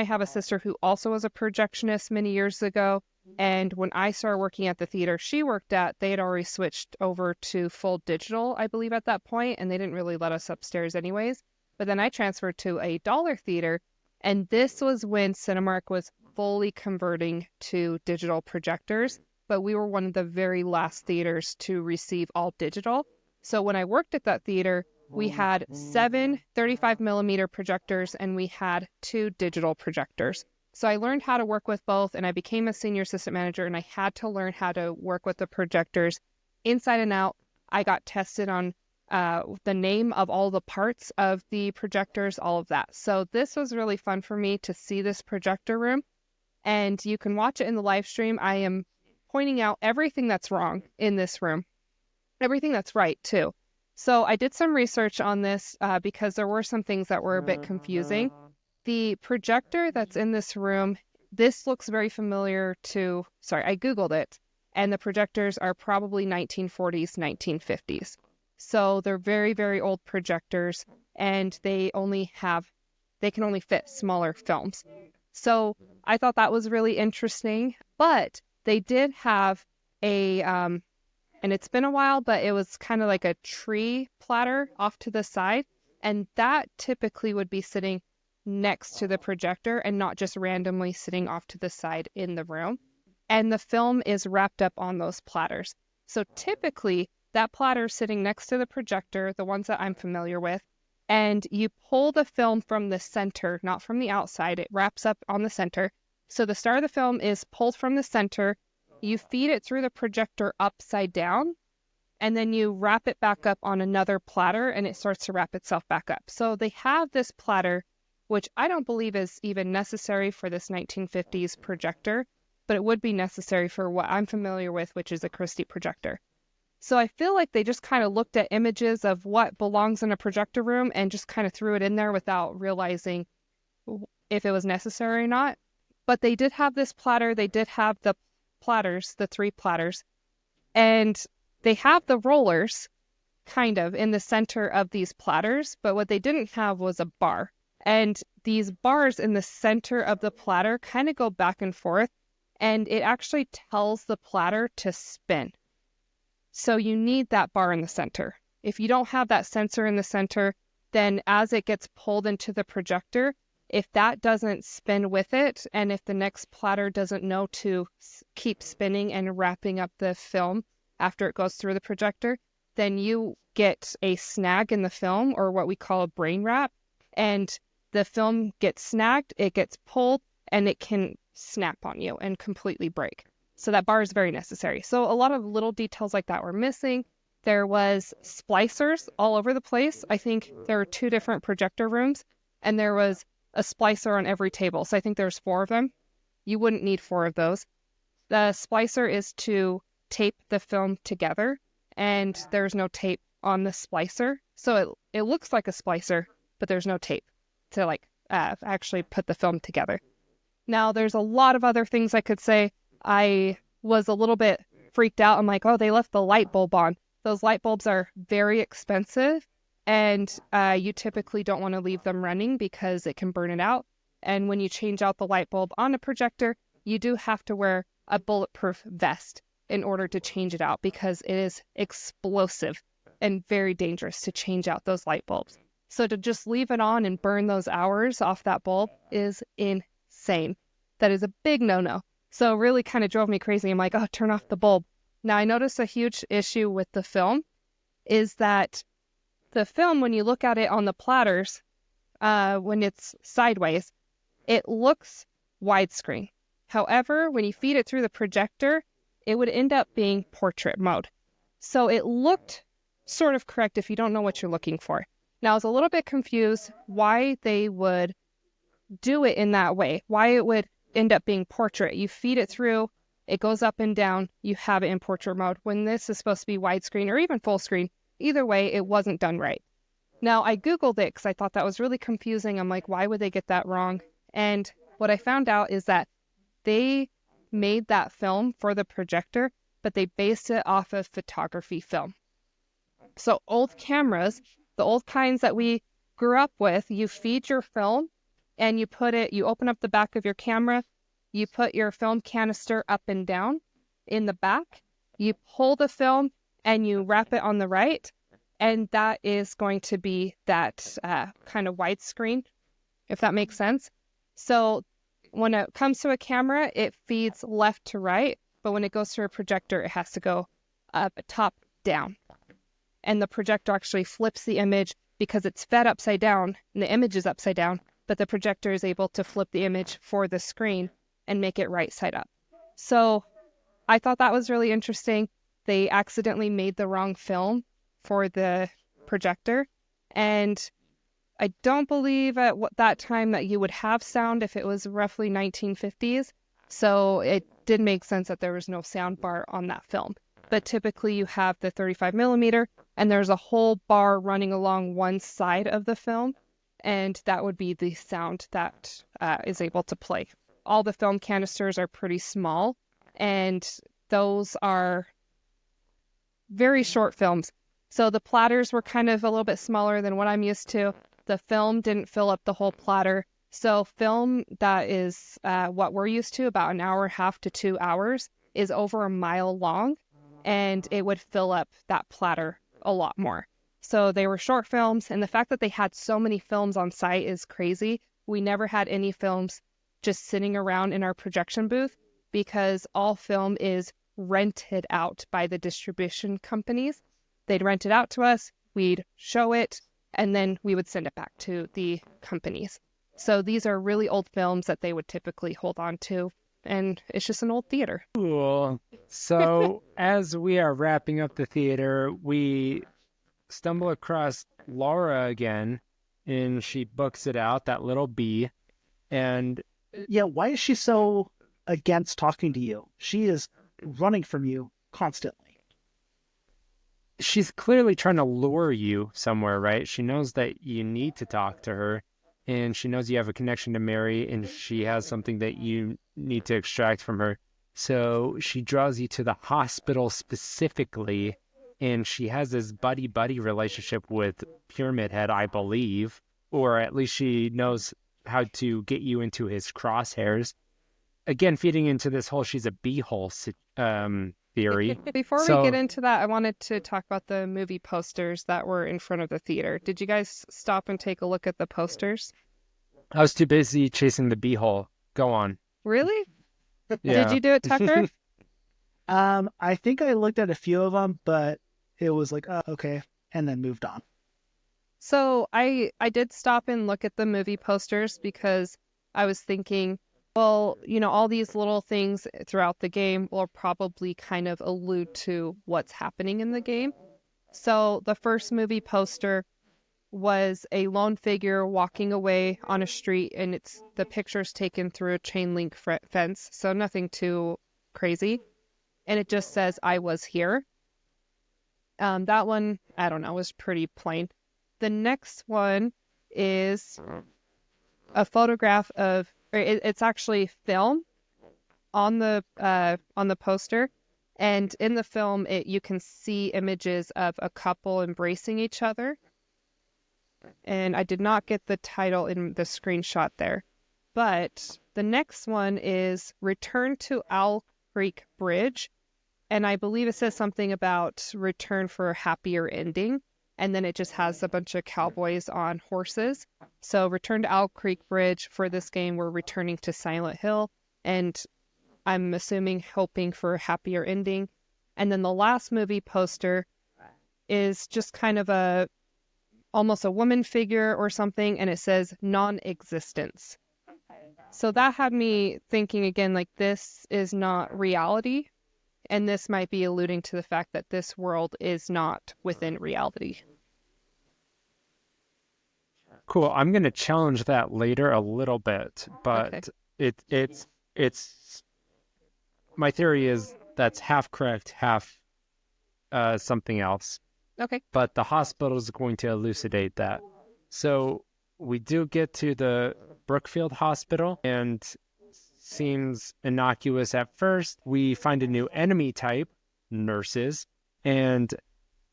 have a sister who also was a projectionist many years ago. And when I started working at the theater she worked at, they had already switched over to full digital, I believe, at that point, and they didn't really let us upstairs anyways. But then I transferred to a dollar theater, and this was when Cinemark was fully converting to digital projectors, but we were one of the very last theaters to receive all digital. So when I worked at that theater, we had 7 35 millimeter projectors and we had 2 digital projectors. So I learned how to work with both, and I became a senior assistant manager, and I had to learn how to work with the projectors inside and out. I got tested on the name of all the parts of the projectors, all of that. So this was really fun for me to see this projector room, and you can watch it in the live stream. I am pointing out everything that's wrong in this room, everything that's right too. So I did some research on this because there were some things that were a bit confusing. The projector that's in this room, this looks very familiar to, I Googled it, and the projectors are probably 1940s, 1950s. So they're very, very old projectors, and they can only fit smaller films. So I thought that was really interesting, but they did have and it's been a while, but it was kind of like a tree platter off to the side, and that typically would be sitting next to the projector and not just randomly sitting off to the side in the room. And the film is wrapped up on those platters. So typically that platter is sitting next to the projector, the ones that I'm familiar with, and you pull the film from the center, not from the outside. It wraps up on the center. So the start of the film is pulled from the center. You feed it through the projector upside down, and then you wrap it back up on another platter, and it starts to wrap itself back up. So they have this platter, which I don't believe is even necessary for this 1950s projector, but it would be necessary for what I'm familiar with, which is a Christie projector. So I feel like they just kind of looked at images of what belongs in a projector room and just kind of threw it in there without realizing if it was necessary or not. But they did have this platter. They did have the platters, the 3 platters, and they have the rollers kind of in the center of these platters, but what they didn't have was a bar. And these bars in the center of the platter kind of go back and forth, and it actually tells the platter to spin. So you need that bar in the center. If you don't have that sensor in the center, then as it gets pulled into the projector, if that doesn't spin with it, and if the next platter doesn't know to keep spinning and wrapping up the film after it goes through the projector, then you get a snag in the film, or what we call a brain wrap, and the film gets snagged, it gets pulled, and it can snap on you and completely break. So that bar is very necessary. So a lot of little details like that were missing. There was splicers all over the place. I think there were 2 different projector rooms, and there was a splicer on every table. So I think there's 4 of them. You wouldn't need 4 of those. The splicer is to tape the film together, and there's no tape on the splicer. So it looks like a splicer, but there's no tape to actually put the film together. Now, there's a lot of other things I could say. I was a little bit freaked out. I'm like, oh, they left the light bulb on. Those light bulbs are very expensive, and you typically don't want to leave them running because it can burn it out. And when you change out the light bulb on a projector, you do have to wear a bulletproof vest in order to change it out, because it is explosive and very dangerous to change out those light bulbs. So to just leave it on and burn those hours off that bulb is insane. That is a big no-no. So really kind of drove me crazy. I'm like, oh, turn off the bulb. Now, I noticed a huge issue with the film is that the film, when you look at it on the platters, when it's sideways, it looks widescreen. However, when you feed it through the projector, it would end up being portrait mode. So it looked sort of correct if you don't know what you're looking for. Now, I was a little bit confused why they would do it in that way, why it would end up being portrait. You feed it through, it goes up and down, you have it in portrait mode, when this is supposed to be widescreen or even full screen. Either way, it wasn't done right. Now, I Googled it because I thought that was really confusing. I'm like, why would they get that wrong? And what I found out is that they made that film for the projector, but they based it off of photography film. So old cameras, the old kinds that we grew up with, you feed your film and you open up the back of your camera, you put your film canister up and down in the back, you pull the film and you wrap it on the right, and that is going to be that kind of widescreen, if that makes sense. So when it comes to a camera, it feeds left to right, but when it goes to a projector, it has to go up, top, down. And the projector actually flips the image because it's fed upside down, and the image is upside down, but the projector is able to flip the image for the screen and make it right side up. So I thought that was really interesting. They accidentally made the wrong film for the projector, and I don't believe at that time that you would have sound if it was roughly 1950s. So it did make sense that there was no sound bar on that film. But typically you have the 35 millimeter and there's a whole bar running along one side of the film. And that would be the sound that is able to play. All the film canisters are pretty small, and those are very short films. So the platters were kind of a little bit smaller than what I'm used to. The film didn't fill up the whole platter. So film that is what we're used to, about an hour and a half to 2 hours, is over a mile long, and it would fill up that platter a lot more. So they were short films, and the fact that they had so many films on site is crazy. We never had any films just sitting around in our projection booth because all film is rented out by the distribution companies. They'd rent it out to us, we'd show it, and then we would send it back to the companies. So these are really old films that they would typically hold on to, and it's just an old theater. Cool. So as we are wrapping up the theater, we stumble across Laura again, and she books it out, that little bee. And yeah, why is she so against talking to you? She is running from you constantly. She's clearly trying to lure you somewhere, right? She knows that you need to talk to her, and she knows you have a connection to Mary, and she has something that you need to extract from her. So she draws you to the hospital specifically, and she has this buddy-buddy relationship with Pyramid Head, I believe, or at least she knows how to get you into his crosshairs. again, feeding into this whole she's a beehole theory. Before we get So into that, I wanted to talk about the movie posters that were in front of the theater. Did you guys stop and take a look at the posters? I was too busy chasing the beehole. Go on. Really? Did Yeah. you do it, Tucker? I think I looked at a few of them, but it was like, oh, okay, and then moved on. So I did stop and look at the movie posters because I was thinking, well, all these little things throughout the game will probably kind of allude to what's happening in the game. So the first movie poster was a lone figure walking away on a street, and the picture's taken through a chain link fence, so nothing too crazy. And it just says, "I was here." That one, I don't know, was pretty plain. The next one is a photograph of, it's actually film on the poster, and in the film, you can see images of a couple embracing each other. And I did not get the title in the screenshot there. But the next one is Return to Owl Creek Bridge. And I believe it says something about return for a happier ending. And then it just has a bunch of cowboys on horses. So Return to Owl Creek Bridge. For this game, we're returning to Silent Hill. And I'm assuming hoping for a happier ending. And then the last movie poster is just kind of almost a woman figure or something, and it says non-existence. So that had me thinking again, like, this is not reality, and this might be alluding to the fact that this world is not within reality. Cool. I'm going to challenge that later a little bit, but Okay. it's my theory is that's half correct, half something else. Okay. But the hospital is going to elucidate that. So we do get to the Brookfield Hospital, and seems innocuous at first. We find a new enemy type, nurses, and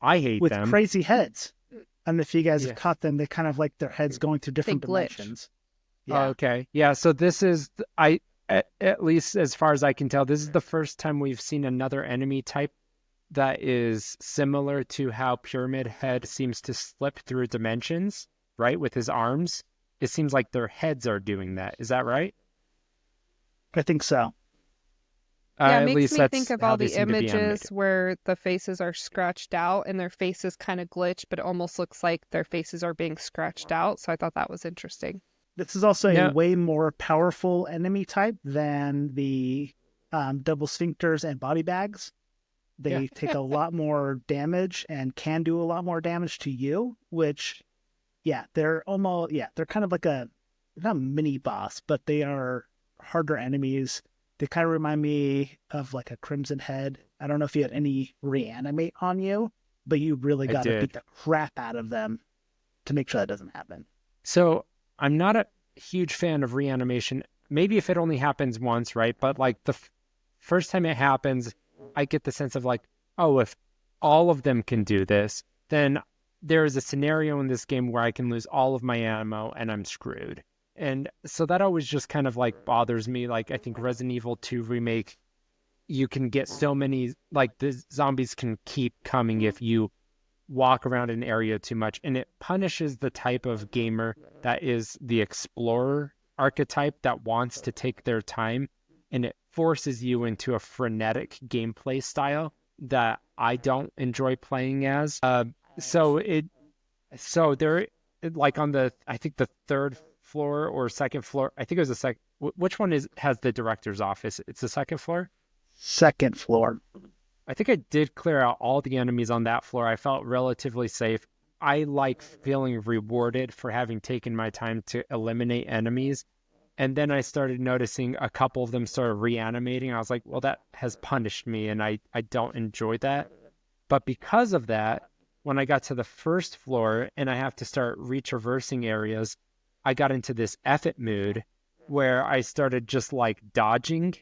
I hate With them. crazy heads. I don't know if you guys Yeah. have caught them. They kind of like their heads going through different They glitch. dimensions. Yeah. Okay. Yeah. So this is at least as far as I can tell, this is the first time we've seen another enemy type that is similar to how Pyramid Head seems to slip through dimensions, right? With his arms. It seems like their heads are doing that. Is that right? I think so. Yeah, At it makes least me that's think of how all they the seem to be images animated. where the faces are scratched out and their faces kind of glitch, but it almost looks like their faces are being scratched out. So I thought that was interesting. This is also a Yeah. way more powerful enemy type than the double sphincters and body bags. They take a lot more damage and can do a lot more damage to you, which, they're kind of like not a mini boss, but they are harder enemies. They kind of remind me of like a Crimson Head. I don't know if you had any reanimate on you, but you really I got to did. beat the crap out of them to make sure that doesn't happen. So I'm not a huge fan of reanimation. Maybe if it only happens once, right? But like the first time it happens, I get the sense of like, oh, if all of them can do this, then there is a scenario in this game where I can lose all of my ammo and I'm screwed. And so that always just kind of like bothers me. Like I think Resident Evil 2 Remake, you can get so many, like the zombies can keep coming if you walk around an area too much, and it punishes the type of gamer that is the explorer archetype that wants to take their time, and it forces you into a frenetic gameplay style that I don't enjoy playing as. So there, like on I think the third floor or second floor, I think it was the second. Which one has the director's office? It's the second floor. Second floor. I think I did clear out all the enemies on that floor. I felt relatively safe. I like feeling rewarded for having taken my time to eliminate enemies. And then I started noticing a couple of them started reanimating. I was like, well, that has punished me, and I don't enjoy that. But because of that, when I got to the first floor and I have to start retraversing areas, I got into this effort mood where I started just like dodging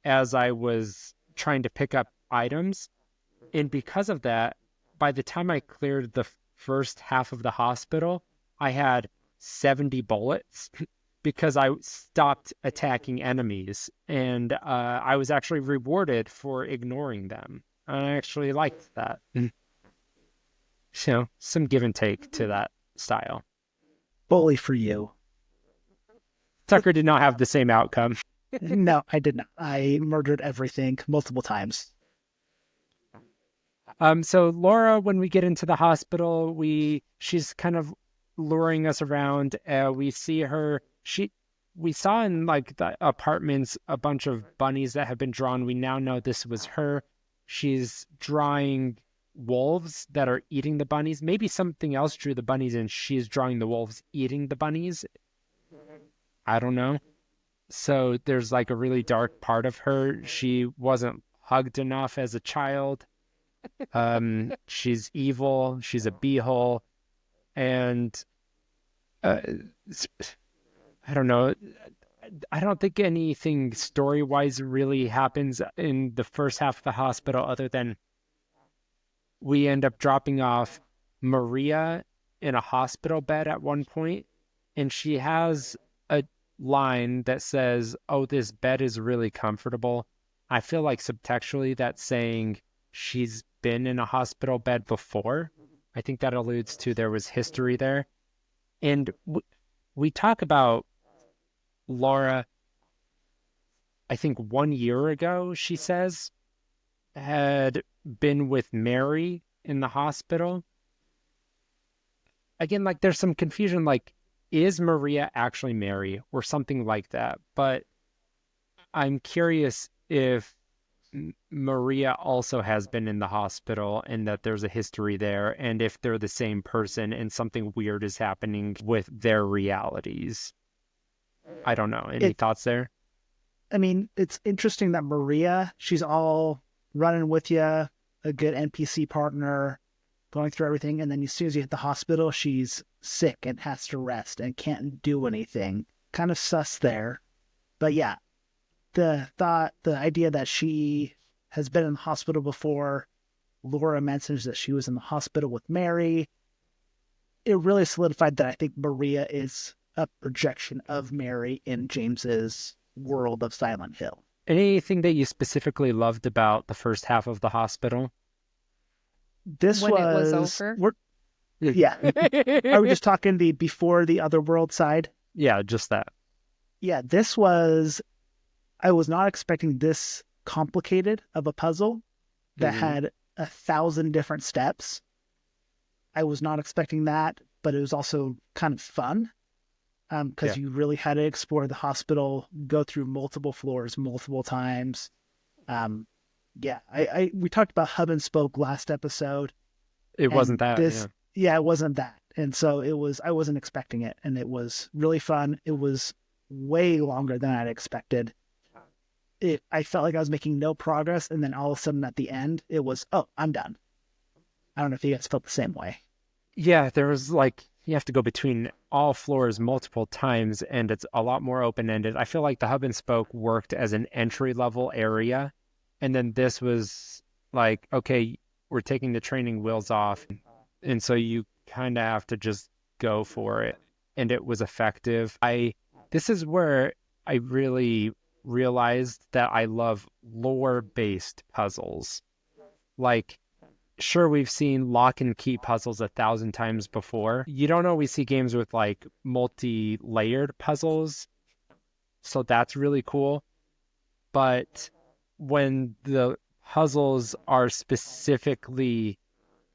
as I was trying to pick up items. And because of that, by the time I cleared the first half of the hospital, I had 70 bullets. because I stopped attacking enemies, and I was actually rewarded for ignoring them. I actually liked that. So, some give and take to that style. Bully for you. Tucker did not have the same outcome. No, I did not. I murdered everything multiple times. So Laura, when we get into the hospital, she's kind of luring us around. We see her. We saw in like the apartments a bunch of bunnies that have been drawn. We now know this was her. She's drawing wolves that are eating the bunnies. Maybe something else drew the bunnies, and she's drawing the wolves eating the bunnies. I don't know. So there's like a really dark part of her. She wasn't hugged enough as a child. She's evil. She's a beehole, and I don't know. I don't think anything story-wise really happens in the first half of the hospital, other than we end up dropping off Maria in a hospital bed at one point, and she has a line that says, "Oh, this bed is really comfortable." I feel like subtextually that's saying she's been in a hospital bed before. I think that alludes to there was history there. And we talk about Laura, I think 1 year ago, she says, had been with Mary in the hospital. Again, like there's some confusion, like, is Maria actually Mary or something like that? But I'm curious if Maria also has been in the hospital and that there's a history there, and if they're the same person and something weird is happening with their realities. I don't know. Any thoughts there? I mean, it's interesting that Maria, she's all running with you, a good NPC partner, going through everything, and then as soon as you hit the hospital, she's sick and has to rest and can't do anything. Kind of sus there. But yeah, the idea that she has been in the hospital before, Laura mentions that she was in the hospital with Mary. It really solidified that I think Maria is a projection of Mary in James's world of Silent Hill. Anything that you specifically loved about the first half of the hospital? It was over. Yeah. Are we just talking the before the other world side? Yeah, just that. Yeah, I was not expecting this complicated of a puzzle that had 1,000 different steps. I was not expecting that, but it was also kind of fun because you really had to explore the hospital, go through multiple floors multiple times. We talked about hub and spoke last episode. It wasn't that. It wasn't that. And so I wasn't expecting it. And it was really fun. It was way longer than I'd expected. I felt like I was making no progress. And then all of a sudden at the end, it was, oh, I'm done. I don't know if you guys felt the same way. Yeah, there was like, you have to go between all floors multiple times, and it's a lot more open-ended. I feel like the hub and spoke worked as an entry-level area. And then this was like, okay, we're taking the training wheels off. And so you kind of have to just go for it. And it was effective. This is where I really realized that I love lore-based puzzles. Like, sure, we've seen lock and key puzzles 1,000 times before. You don't always see games with like multi-layered puzzles. So that's really cool. But when the puzzles are specifically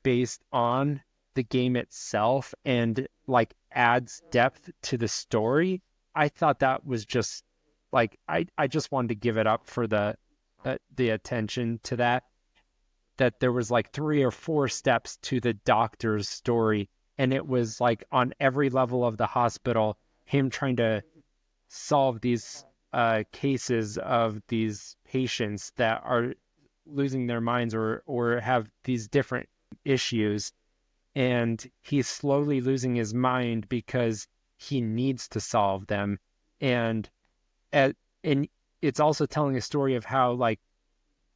based on the game itself and like adds depth to the story, I thought that was just like, I just wanted to give it up for the attention to that there was like 3 or 4 steps to the doctor's story, and it was like on every level of the hospital, him trying to solve these cases of these patients that are losing their minds or have these different issues, and he's slowly losing his mind because he needs to solve them. And it's also telling a story of how like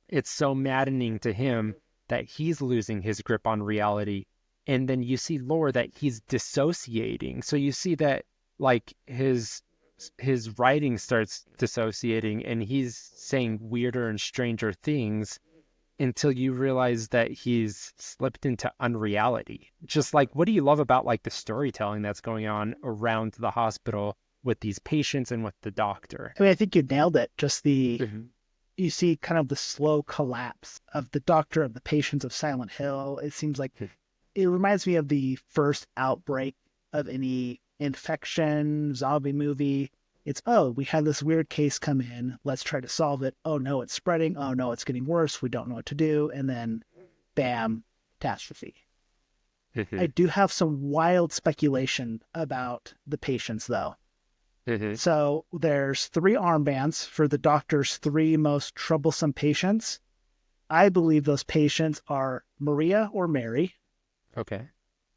it's so maddening to him that he's losing his grip on reality. And then you see lore that he's dissociating. So you see that like his his writing starts dissociating and he's saying weirder and stranger things until you realize that he's slipped into unreality. Just like, what do you love about like the storytelling that's going on around the hospital with these patients and with the doctor? I mean, I think you nailed it. Just Mm-hmm. you see kind of the slow collapse of the doctor, of the patients of Silent Hill. It seems like it reminds me of the first outbreak of any infection, zombie movie. It's, oh, we had this weird case come in. Let's try to solve it. Oh, no, it's spreading. Oh, no, it's getting worse. We don't know what to do. And then, bam, catastrophe. I do have some wild speculation about the patients, though. So there's 3 armbands for the doctor's 3 most troublesome patients. I believe those patients are Maria or Mary, Okay.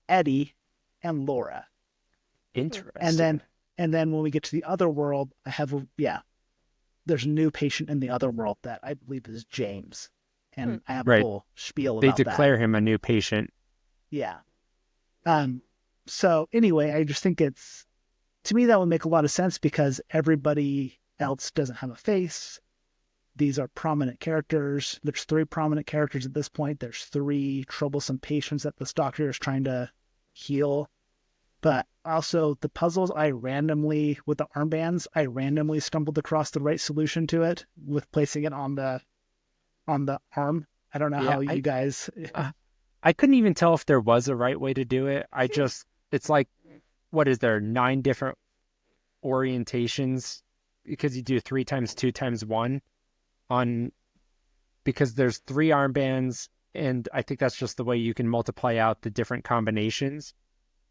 Eddie, and Laura. Interesting. And then when we get to the other world, there's a new patient in the other world that I believe is James. And I have a whole spiel They about that. They declare him a new patient. Yeah. So anyway, I just think to me, that would make a lot of sense because everybody else doesn't have a face. These are prominent characters. There's 3 prominent characters at this point. There's 3 troublesome patients that this doctor is trying to heal. But also the puzzles with the armbands, I randomly stumbled across the right solution to it with placing it on the arm. I don't know how you guys... I couldn't even tell if there was a right way to do it. It's like, what is there, 9 different orientations? Because you do 3 times 2 times 1 because there's 3 armbands, and I think that's just the way you can multiply out the different combinations.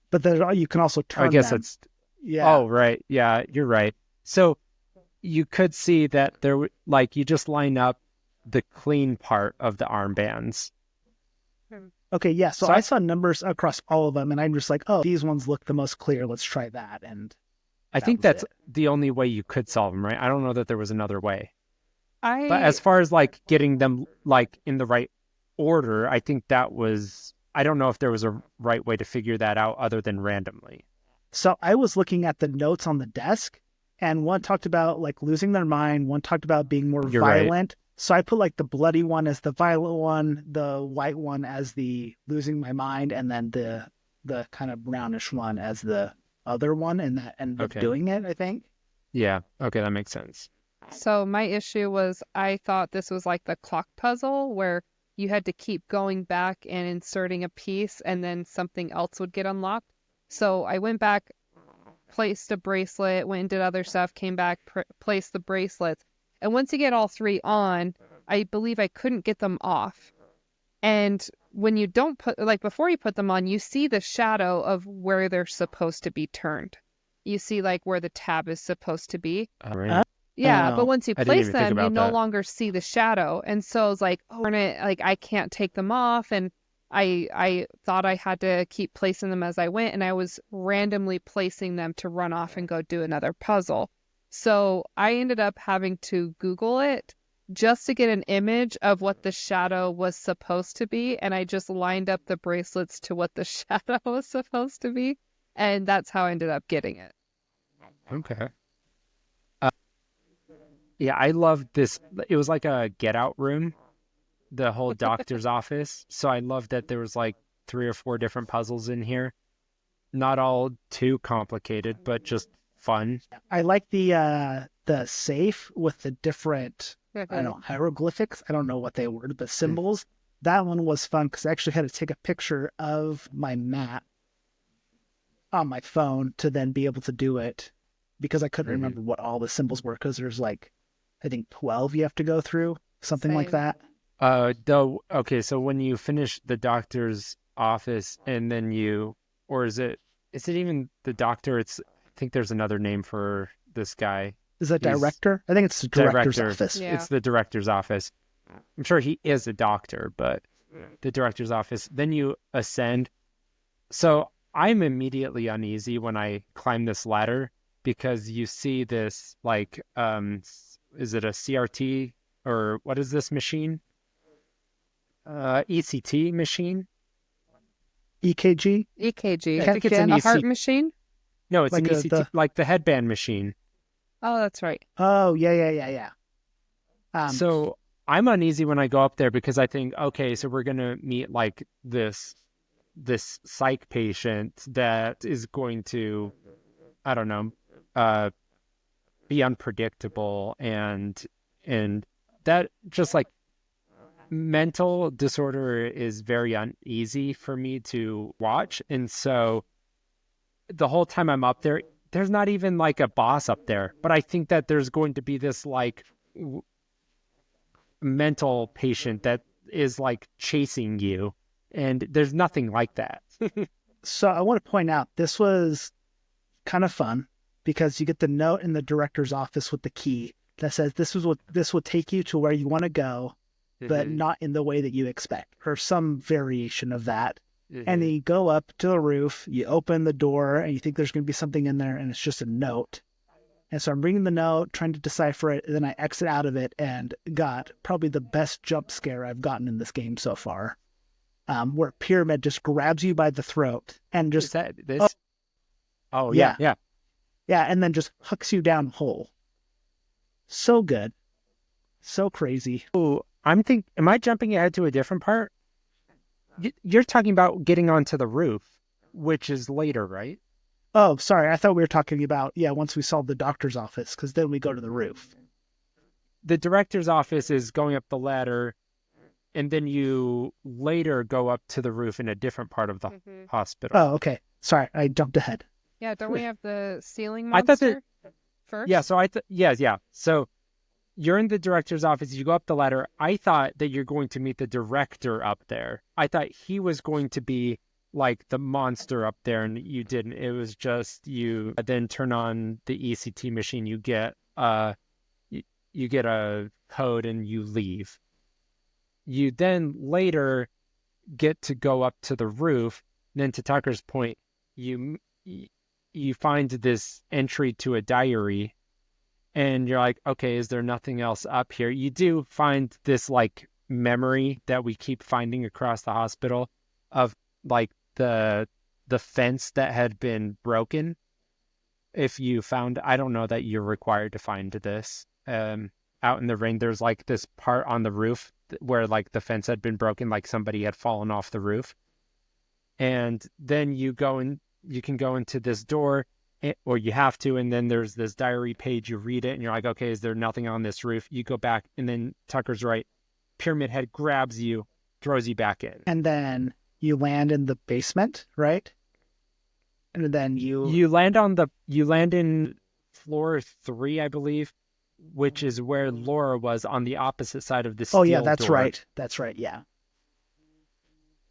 But you can also turn I guess them. it's... Yeah. Oh, right. Yeah, you're right. So you could see that you just line up the clean part of the armbands. Okay, yeah. So I saw numbers across all of them, and I'm just like, oh, these ones look the most clear. Let's try that. And I think that's the only way you could solve them, right? I don't know that there was another way. But as far as like getting them like in the right order, I think I don't know if there was a right way to figure that out other than randomly. So I was looking at the notes on the desk, and one talked about like losing their mind. One talked about being more violent. Right. So I put like the bloody one as the violent one, the white one as the losing my mind, and then the kind of brownish one as the other one, and that ended up doing it, I think. Yeah. Okay, that makes sense. So my issue was I thought this was like the clock puzzle where you had to keep going back and inserting a piece and then something else would get unlocked. So I went back, placed a bracelet, went and did other stuff, came back, placed the bracelets. And once you get all 3 on, I believe I couldn't get them off. And when you don't before you put them on, you see the shadow of where they're supposed to be turned. You see like where the tab is supposed to be. Right. Yeah, but once you place them, you no longer see the shadow. And so it's like, I can't take them off. And I thought I had to keep placing them as I went. And I was randomly placing them to run off and go do another puzzle. So I ended up having to Google it just to get an image of what the shadow was supposed to be. And I just lined up the bracelets to what the shadow was supposed to be. And that's how I ended up getting it. Okay. Yeah, I loved this. It was like a get out room, the whole doctor's office. So I loved that there was like 3 or 4 different puzzles in here. Not all too complicated, but just fun. I like the safe with the different, I don't know, hieroglyphics. I don't know what they were, but symbols. That one was fun because I actually had to take a picture of my map on my phone to then be able to do it because I couldn't remember what all the symbols were because there's like, I think 12 you have to go through, something like that. Okay, so when you finish the doctor's office and then is it even the doctor? I think there's another name for this guy. Is that director? I think it's the director's office. Yeah. It's the director's office. I'm sure he is a doctor, but the director's office. Then you ascend. So I'm immediately uneasy when I climb this ladder because you see this like, is it a CRT or what is this machine? ECT machine? EKG? EKG. I think it's an a heart machine? No, it's Like an ECT, like the headband machine. Oh, that's right. Oh, yeah. So I'm uneasy when I go up there because I think, okay, so we're gonna meet like this psych patient that is going to, I don't know, uh, be unpredictable and that just like mental disorder is very uneasy for me to watch. And so the whole time I'm up there, there's not even like a boss up there, but I think that there's going to be this like mental patient that is like chasing you, and there's nothing like that. So I want to point out this was kind of fun because you get the note in the director's office with the key that says this will take you to where you want to go, but not in the way that you expect, or some variation of that. And then you go up to the roof, you open the door, and you think there's going to be something in there, and it's just a note. And so I'm reading the note, trying to decipher it, and then I exit out of it and got probably the best jump scare I've gotten in this game so far, where Pyramid just grabs you by the throat and just... Is that this? Oh, yeah. Yeah, and then just hooks you down whole. So good. So crazy. Oh, am I jumping ahead to a different part? You're talking about getting onto the roof, which is later, right? Oh, sorry. I thought we were talking about, once we solve the doctor's office, because then we go to the roof. The director's office is going up the ladder, and then you later go up to the roof in a different part of the hospital. Oh, okay. Sorry, I jumped ahead. Yeah, don't we have the ceiling I thought monster first? Yeah, so yeah. So you're in the director's office, you go up the ladder. I thought that you're going to meet the director up there. I thought he was going to be like the monster up there, and you didn't. It was just you then turn on the ECT machine, you get you get a code and you leave. You then later get to go up to the roof. Then to Tucker's point, you find this entry to a diary, and you're like, okay, is there nothing else up here? You do find this like memory that we keep finding across the hospital of like the fence that had been broken. If you found, I don't know that you're required to find this. Out in the rain, there's like this part on the roof where like the fence had been broken, like somebody had fallen off the roof. And then you can go into this door, or you have to, and then there's this diary page, you read it, and you're like, okay, is there nothing on this roof? You go back, and then Tucker's right. Pyramid Head grabs you, throws you back in. And then you land in the basement, right? And then you land in floor 3, I believe, which is where Laura was on the opposite side of the steel door. Oh, yeah, that's right. That's right, yeah.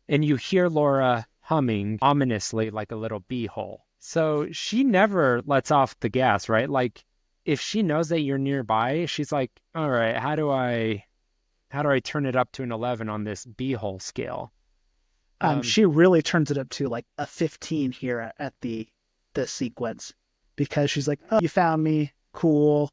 And you hear Laura humming ominously like a little beehole. So she never lets off the gas, right? Like if she knows that you're nearby, she's like, all right, how do I turn it up to an 11 on this beehole scale? She really turns it up to like a 15 here at this sequence, because she's like, oh, you found me. Cool.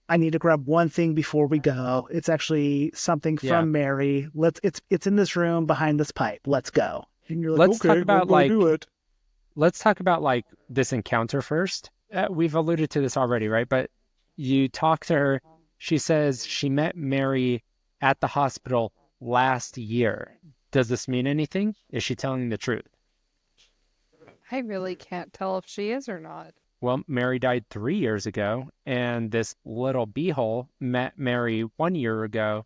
I need to grab one thing before we go. It's actually something from Mary. It's in this room behind this pipe. Let's go. And you're like, let's okay, talk about we'll do it. Let's talk about like this encounter first. We've alluded to this already, right? But you talk to her. She says she met Mary at the hospital last year. Does this mean anything? Is she telling the truth? I really can't tell if she is or not. Well, Mary died 3 years ago, and this little beehole met Mary 1 year ago,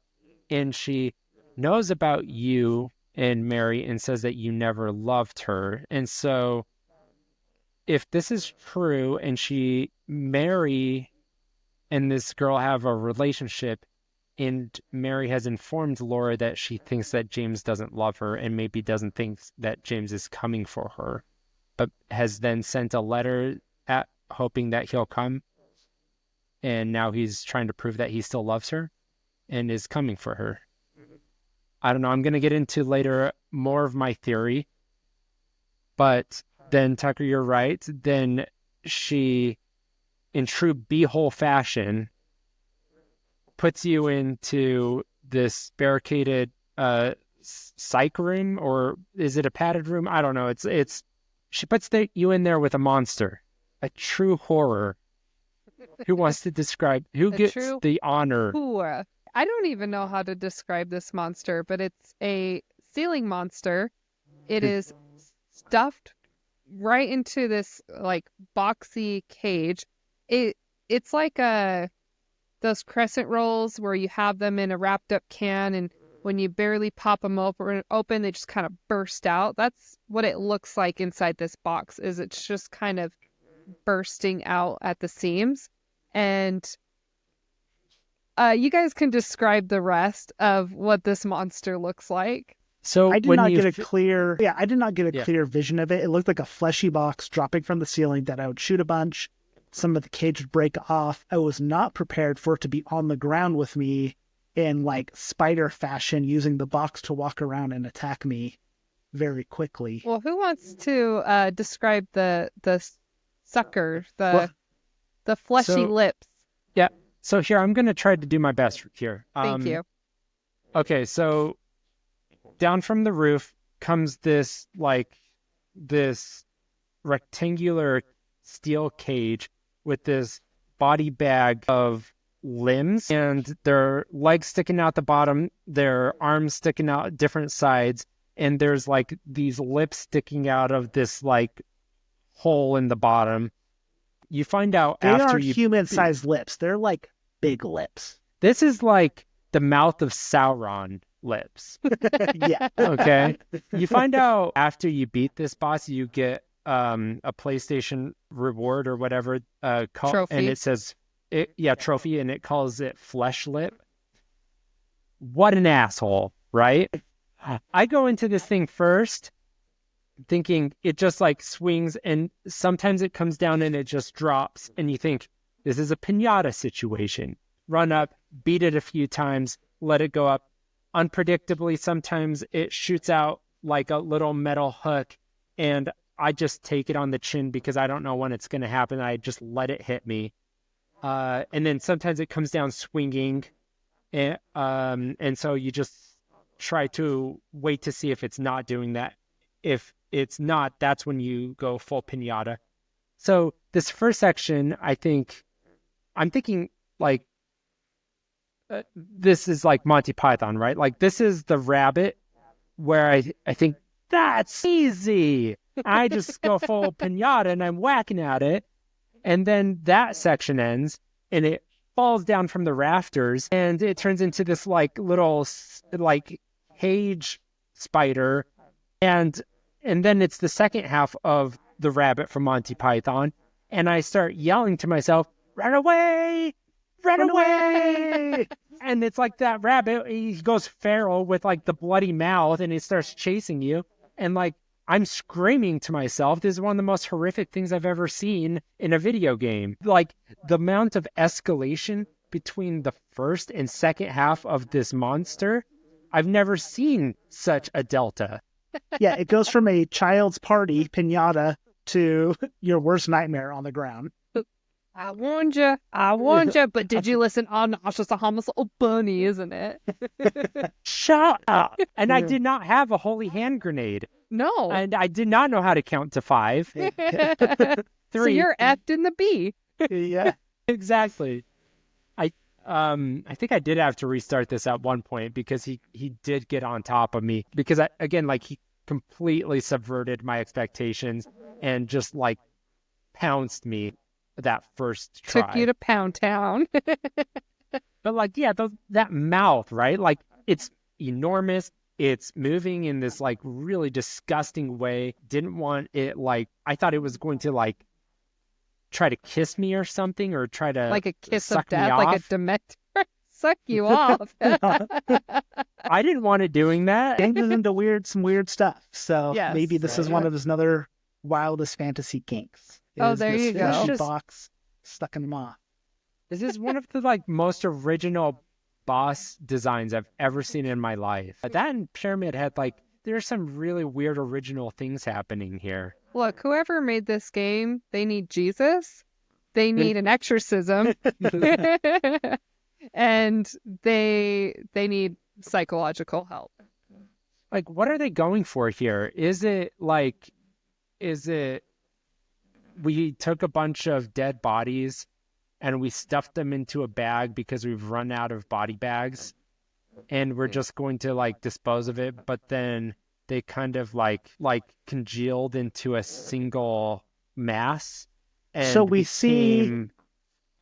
and she knows about you and Mary and says that you never loved her. And so if this is true and Mary and this girl have a relationship, and Mary has informed Laura that she thinks that James doesn't love her and maybe doesn't think that James is coming for her, but has then sent a letter hoping that he'll come, and now he's trying to prove that he still loves her and is coming for her. I don't know. I'm going to get into later more of my theory, but then Tucker, you're right. Then she, in true beehole fashion, puts you into this barricaded psych room, or is it a padded room? I don't know. It's she puts you in there with a monster, a true horror, Who wants to describe? Who A gets true the honor? Poor. I don't even know how to describe this monster, but it's a ceiling monster. It is stuffed right into this like boxy cage. It's like those crescent rolls where you have them in a wrapped up can, and when you barely pop them open, they just kind of burst out. That's what it looks like inside this box. Is it's just kind of bursting out at the seams, and you guys can describe the rest of what this monster looks like. So I did when not you get a clear, yeah, I did not get a Yeah. clear vision of it. It looked like a fleshy box dropping from the ceiling that I would shoot a bunch. Some of the cage would break off. I was not prepared for it to be on the ground with me in like spider fashion, using the box to walk around and attack me very quickly. Well, who wants to describe the sucker, Well, the fleshy So- lips? Yeah. So here, I'm going to try to do my best here. Thank you. Okay, so down from the roof comes this rectangular steel cage with this body bag of limbs, and their legs sticking out the bottom, their arms sticking out different sides, and there's like these lips sticking out of this like hole in the bottom. You find out they after aren't you human-sized lips. They're like big lips. This is like the mouth of Sauron lips. Yeah. Okay. You find out after you beat this boss, you get a PlayStation reward or whatever, Trophy. and it says trophy, and it calls it Flesh Lip. What an asshole, right? I go into this thing first thinking it just like swings, and sometimes it comes down and it just drops, and you think this is a pinata situation. Run up, beat it a few times, let it go up. Unpredictably, sometimes it shoots out like a little metal hook, and I just take it on the chin because I don't know when it's going to happen. I just let it hit me. And then sometimes it comes down swinging, and so you just try to wait to see if it's not doing that. If it's not, that's when you go full pinata. So this first section, I'm thinking like, this is like Monty Python, right? Like this is the rabbit where I think that's easy. I just go full pinata and I'm whacking at it. And then that section ends and it falls down from the rafters and it turns into this like little like cage spider. And then it's the second half of the rabbit from Monty Python. And I start yelling to myself, run away! Run away! And it's like that rabbit, he goes feral with like the bloody mouth and he starts chasing you. And like, I'm screaming to myself. This is one of the most horrific things I've ever seen in a video game. Like the amount of escalation between the first and second half of this monster, I've never seen such a delta. Yeah, it goes from a child's party pinata to your worst nightmare on the ground. I warned you. But did you listen? Oh no, it's just a harmless little bunny, isn't it? Shut up. And I did not have a holy hand grenade. No. And I did not know how to count to 5. 3. So you're effed in the B. Yeah. Exactly. I think I did have to restart this at one point because he did get on top of me because he completely subverted my expectations and just like pounced me that first try. Took you to Pound Town. But like, yeah, that mouth, right? Like it's enormous. It's moving in this like really disgusting way. Didn't want it like, I thought it was going to like try to kiss me or something or try to Like a kiss suck of death, me like off. a Demeter. Suck you off. I didn't want it doing that. James is into some weird stuff. So Yes. maybe this is one of his other wildest fantasy kinks. Oh, is there this you go. fleshy Just- box stuck in the maw. This is one of the like most original boss designs I've ever seen in my life. That and Pyramid Head, like there's some really weird original things happening here. Look, whoever made this game, they need Jesus. They need an exorcism. And they need psychological help. Like, what are they going for here? Is it we took a bunch of dead bodies and we stuffed them into a bag because we've run out of body bags, and we're just going to like dispose of it. But then they kind of like congealed into a single mass, and So we see became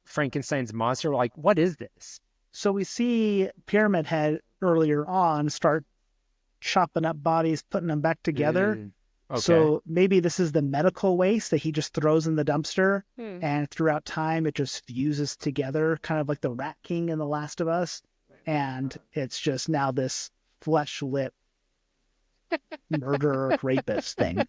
Frankenstein's monster. We're like, what is this? So we see Pyramid Head earlier on start chopping up bodies, putting them back together. Okay. So maybe this is the medical waste that he just throws in the dumpster, and throughout time it just fuses together, kind of like the Rat King in The Last of Us, and it's just now this flesh-lip murderer rapist thing.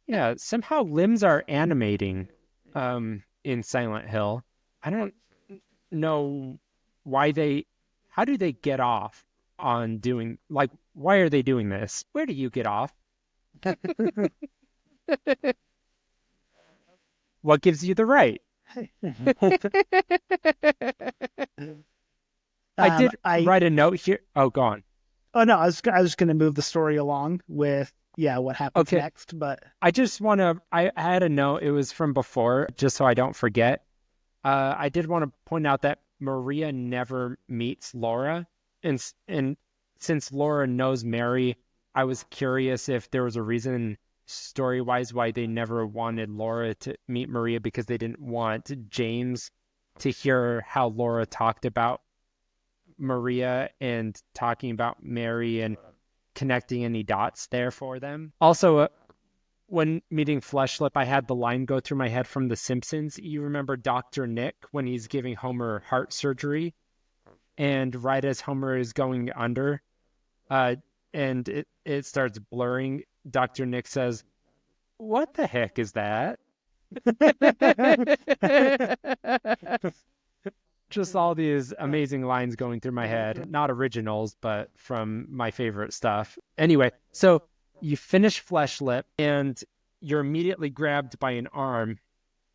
Yeah, somehow limbs are animating in Silent Hill. I don't know how do they get off on doing, like, why are they doing this? Where do you get off? What gives you the right? I did write a note here. Oh, go on. Oh no, I was going to move the story along with what happens next, but I had a note. It was from before, just so I don't forget. I did want to point out that Maria never meets Laura, and since Laura knows Mary, I was curious if there was a reason story-wise why they never wanted Laura to meet Maria, because they didn't want James to hear how Laura talked about Maria and talking about Mary and connecting any dots there for them. Also, when meeting Fleshlip, I had the line go through my head from The Simpsons. You remember Dr. Nick when he's giving Homer heart surgery, and right as Homer is going under, and it starts blurring, Dr. Nick says, "What the heck is that?" Just all these amazing lines going through my head. Not originals, but from my favorite stuff. Anyway, so you finish Fleshlip, and you're immediately grabbed by an arm,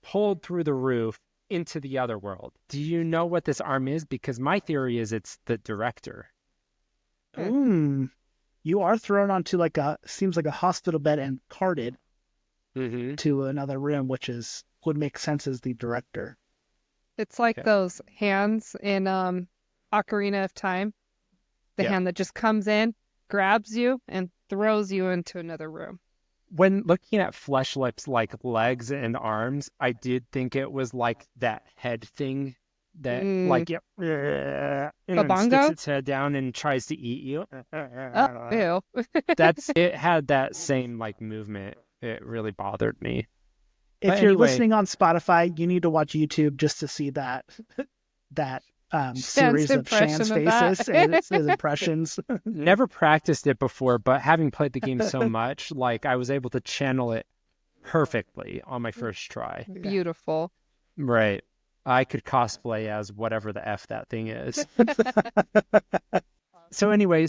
pulled through the roof into the other world. Do you know what this arm is? Because my theory is it's the director. You are thrown onto seems like a hospital bed and carted to another room, which would make sense as the director. It's like those hands in Ocarina of Time. The hand that just comes in, grabs you, and throws you into another room. When looking at Fleshlip's like legs and arms, I did think it was like that head thing that sticks its head down and tries to eat you. Oh, ew. It had that same like movement. It really bothered me. If you're listening on Spotify, you need to watch YouTube just to see that series of Shan's faces and his impressions. Never practiced it before, but having played the game so much, like I was able to channel it perfectly on my first try. Beautiful. Right. I could cosplay as whatever the F that thing is. So anyway,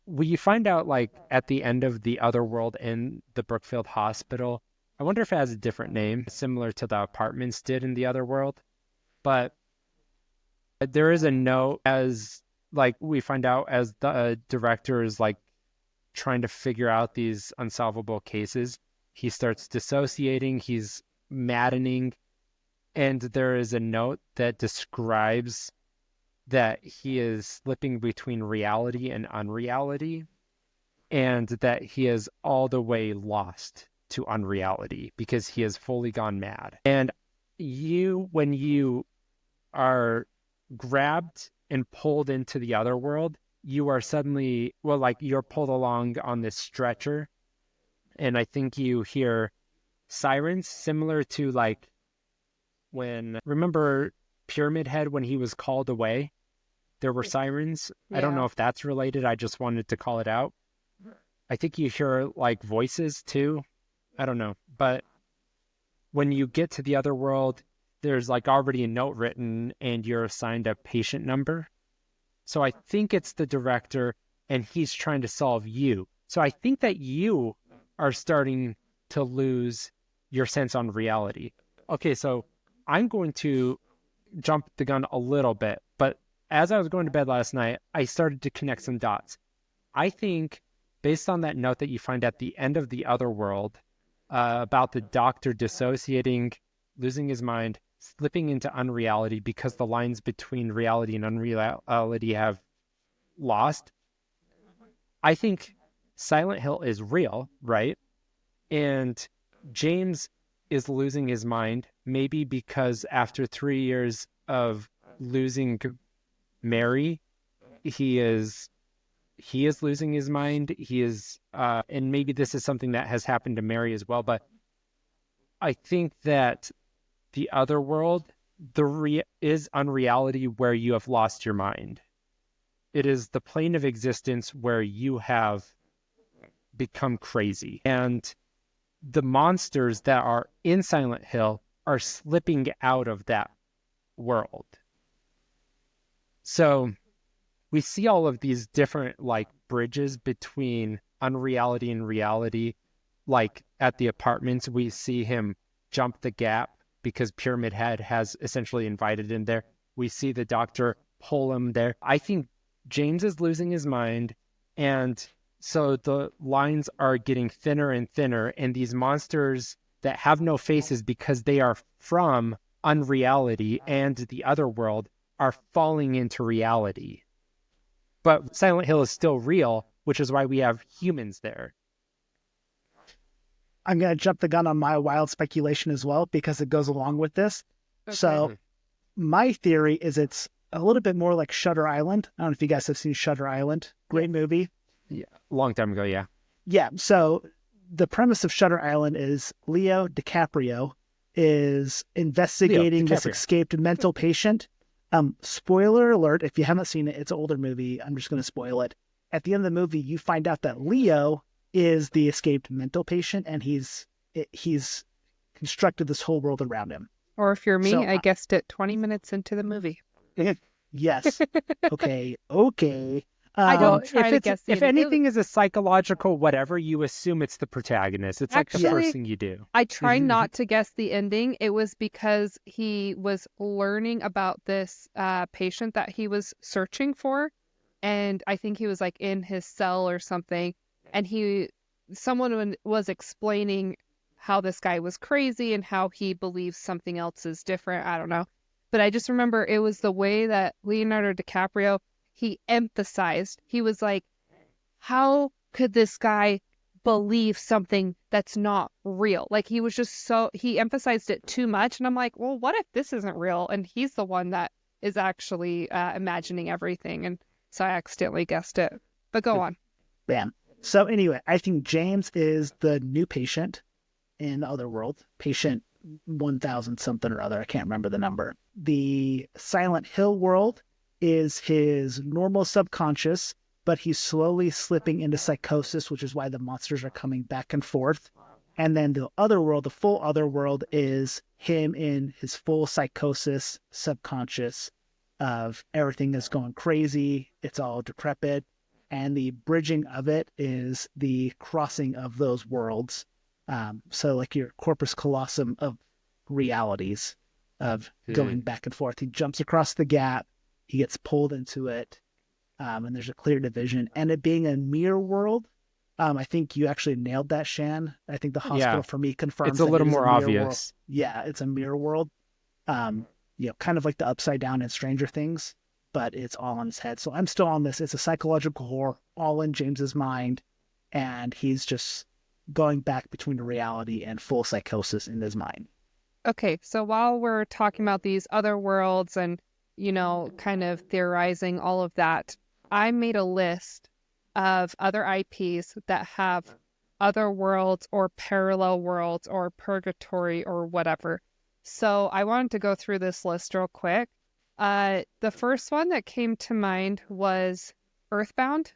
we find out like at the end of the other world in the Brookfield Hospital, I wonder if it has a different name, similar to the apartments did in the other world. But there is a note as like we find out as the director is like trying to figure out these unsolvable cases. He starts dissociating, he's maddening, and there is a note that describes that he is slipping between reality and unreality, and that he is all the way lost to unreality because he has fully gone mad. And when you are grabbed and pulled into the other world, you are suddenly, you're pulled along on this stretcher, and I think you hear sirens similar to like remember Pyramid Head when he was called away? There were sirens. Yeah. I don't know if that's related. I just wanted to call it out. I think you hear like voices too. I don't know. But when you get to the other world, there's like already a note written and you're assigned a patient number. So I think it's the director and he's trying to solve you. So I think that you are starting to lose your sense on reality. Okay, so I'm going to jump the gun a little bit, but as I was going to bed last night, I started to connect some dots. I think based on that note that you find at the end of the other world about the doctor dissociating, losing his mind, slipping into unreality because the lines between reality and unreality have lost. I think Silent Hill is real, right? And James is losing his mind, maybe because after 3 years of losing Mary, he is losing his mind. He is, and maybe this is something that has happened to Mary as well. But I think that the other world, is unreality where you have lost your mind. It is the plane of existence where you have become crazy. And the monsters that are in Silent Hill are slipping out of that world. So we see all of these different like bridges between unreality and reality. Like at the apartments, we see him jump the gap because Pyramid Head has essentially invited him there. We see the doctor pull him there. I think James is losing his mind, and so the lines are getting thinner and thinner, and these monsters that have no faces because they are from unreality and the other world are falling into reality. But Silent Hill is still real, which is why we have humans there. I'm going to jump the gun on my wild speculation as well because it goes along with this. Okay. So my theory is it's a little bit more like Shutter Island. I don't know if you guys have seen Shutter Island. Great movie. Yeah, a long time ago, yeah. Yeah, so the premise of Shutter Island is Leo DiCaprio is investigating this escaped mental patient. Spoiler alert, if you haven't seen it, it's an older movie. I'm just going to spoil it. At the end of the movie, you find out that Leo is the escaped mental patient, and he's constructed this whole world around him. Or if you're me, So, I guessed it 20 minutes into the movie. Yes. Okay. I don't try to guess. If anything is a psychological whatever, you assume it's the protagonist. It's like the first thing you do. I try not to guess the ending. It was because he was learning about this patient that he was searching for, and I think he was like in his cell or something, and someone was explaining how this guy was crazy and how he believes something else is different. I don't know, but I just remember it was the way that Leonardo DiCaprio, he emphasized, he was like, how could this guy believe something that's not real? Like he was just he emphasized it too much. And I'm like, well, what if this isn't real? And he's the one that is actually imagining everything. And so I accidentally guessed it. But go on. Bam. So anyway, I think James is the new patient in the other world. Patient 1000 something or other. I can't remember the number. The Silent Hill world is his normal subconscious, but he's slowly slipping into psychosis, which is why the monsters are coming back and forth. And then the other world, the full other world, is him in his full psychosis subconscious of everything is going crazy. It's all decrepit. And the bridging of it is the crossing of those worlds. So like your corpus callosum of realities of going back and forth. He jumps across the gap. He gets pulled into it, and there's a clear division. And it being a mirror world, I think you actually nailed that, Shan. I think the hospital for me confirms it's a little more obvious. World. Yeah, it's a mirror world. Kind of like the Upside Down in Stranger Things, but it's all on his head. So I'm still on this. It's a psychological horror, all in James's mind, and he's just going back between reality and full psychosis in his mind. Okay, so while we're talking about these other worlds and kind of theorizing all of that, I made a list of other IPs that have other worlds or parallel worlds or purgatory or whatever. So I wanted to go through this list real quick. The first one that came to mind was Earthbound.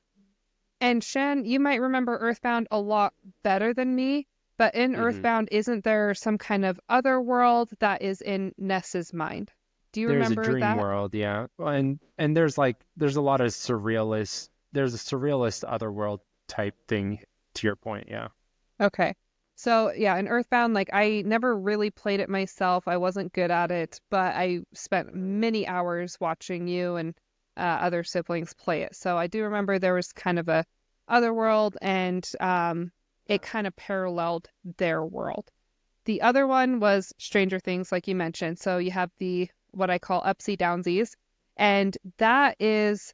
And Shan, you might remember Earthbound a lot better than me, but in Earthbound, isn't there some kind of other world that is in Ness's mind? Do you remember that? There's a dream world, yeah. And there's a lot of surrealist, there's a surrealist otherworld type thing to your point, yeah. Okay. So yeah, in Earthbound, I never really played it myself. I wasn't good at it, but I spent many hours watching you and other siblings play it. So I do remember there was kind of a otherworld, and it kind of paralleled their world. The other one was Stranger Things, like you mentioned. So you have the what I call upsy downsies, and that is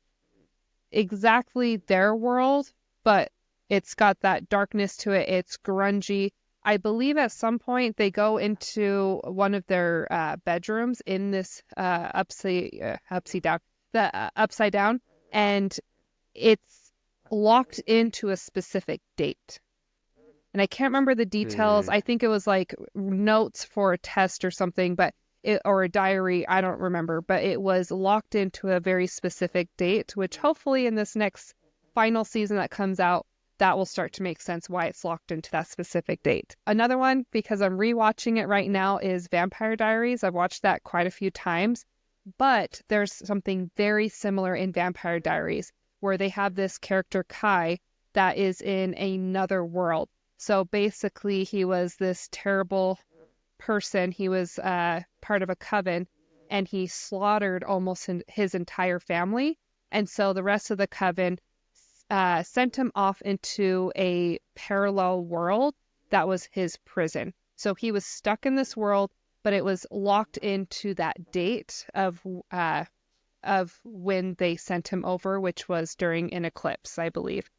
exactly their world, but it's got that darkness to it. It's grungy. I believe at some point they go into one of their bedrooms in this upside down, and it's locked into a specific date. And I can't remember the details. I think it was like notes for a test or something, or a diary. I don't remember, but it was locked into a very specific date, which hopefully in this next final season that comes out, that will start to make sense why it's locked into that specific date. Another one, because I'm rewatching it right now, is Vampire Diaries. I've watched that quite a few times, but there's something very similar in Vampire Diaries where they have this character Kai that is in another world. So basically he was this terrible person. He was part of a coven, and he slaughtered almost his entire family. And so the rest of the coven sent him off into a parallel world that was his prison. So he was stuck in this world, but it was locked into that date of when they sent him over, which was during an eclipse, I believe.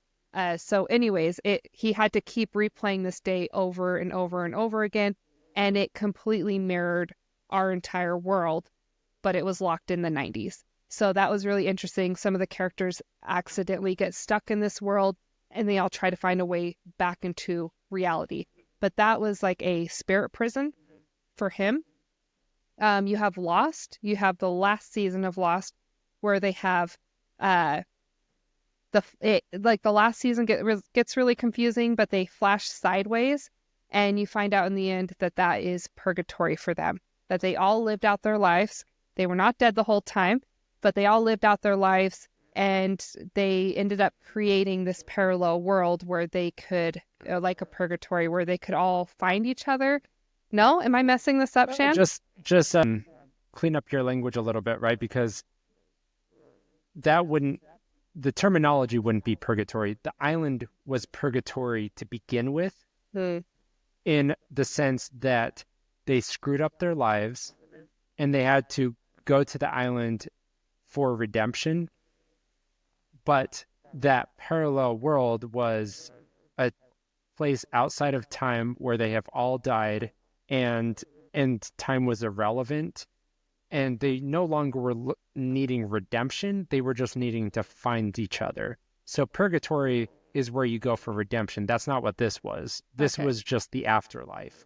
So anyways, he had to keep replaying this day over and over and over again, and it completely mirrored our entire world, but it was locked in the 90s. So that was really interesting. Some of the characters accidentally get stuck in this world, and they all try to find a way back into reality. But that was like a spirit prison for him. You have Lost. You have the last season of Lost, where they have the last season gets really confusing, but they flash sideways, and you find out in the end that is purgatory for them. That they all lived out their lives. They were not dead the whole time, but they all lived out their lives, and they ended up creating this parallel world where they could, like a purgatory, where they could all find each other. No? Am I messing this up, Shan? Just clean up your language a little bit, right? Because the terminology wouldn't be purgatory. The island was purgatory to begin with, in the sense that they screwed up their lives and they had to go to the island for redemption. But that parallel world was a place outside of time where they have all died, and time was irrelevant, and they no longer were needing redemption. They were just needing to find each other. So purgatory is where you go for redemption. That's not what this was. This was just the afterlife.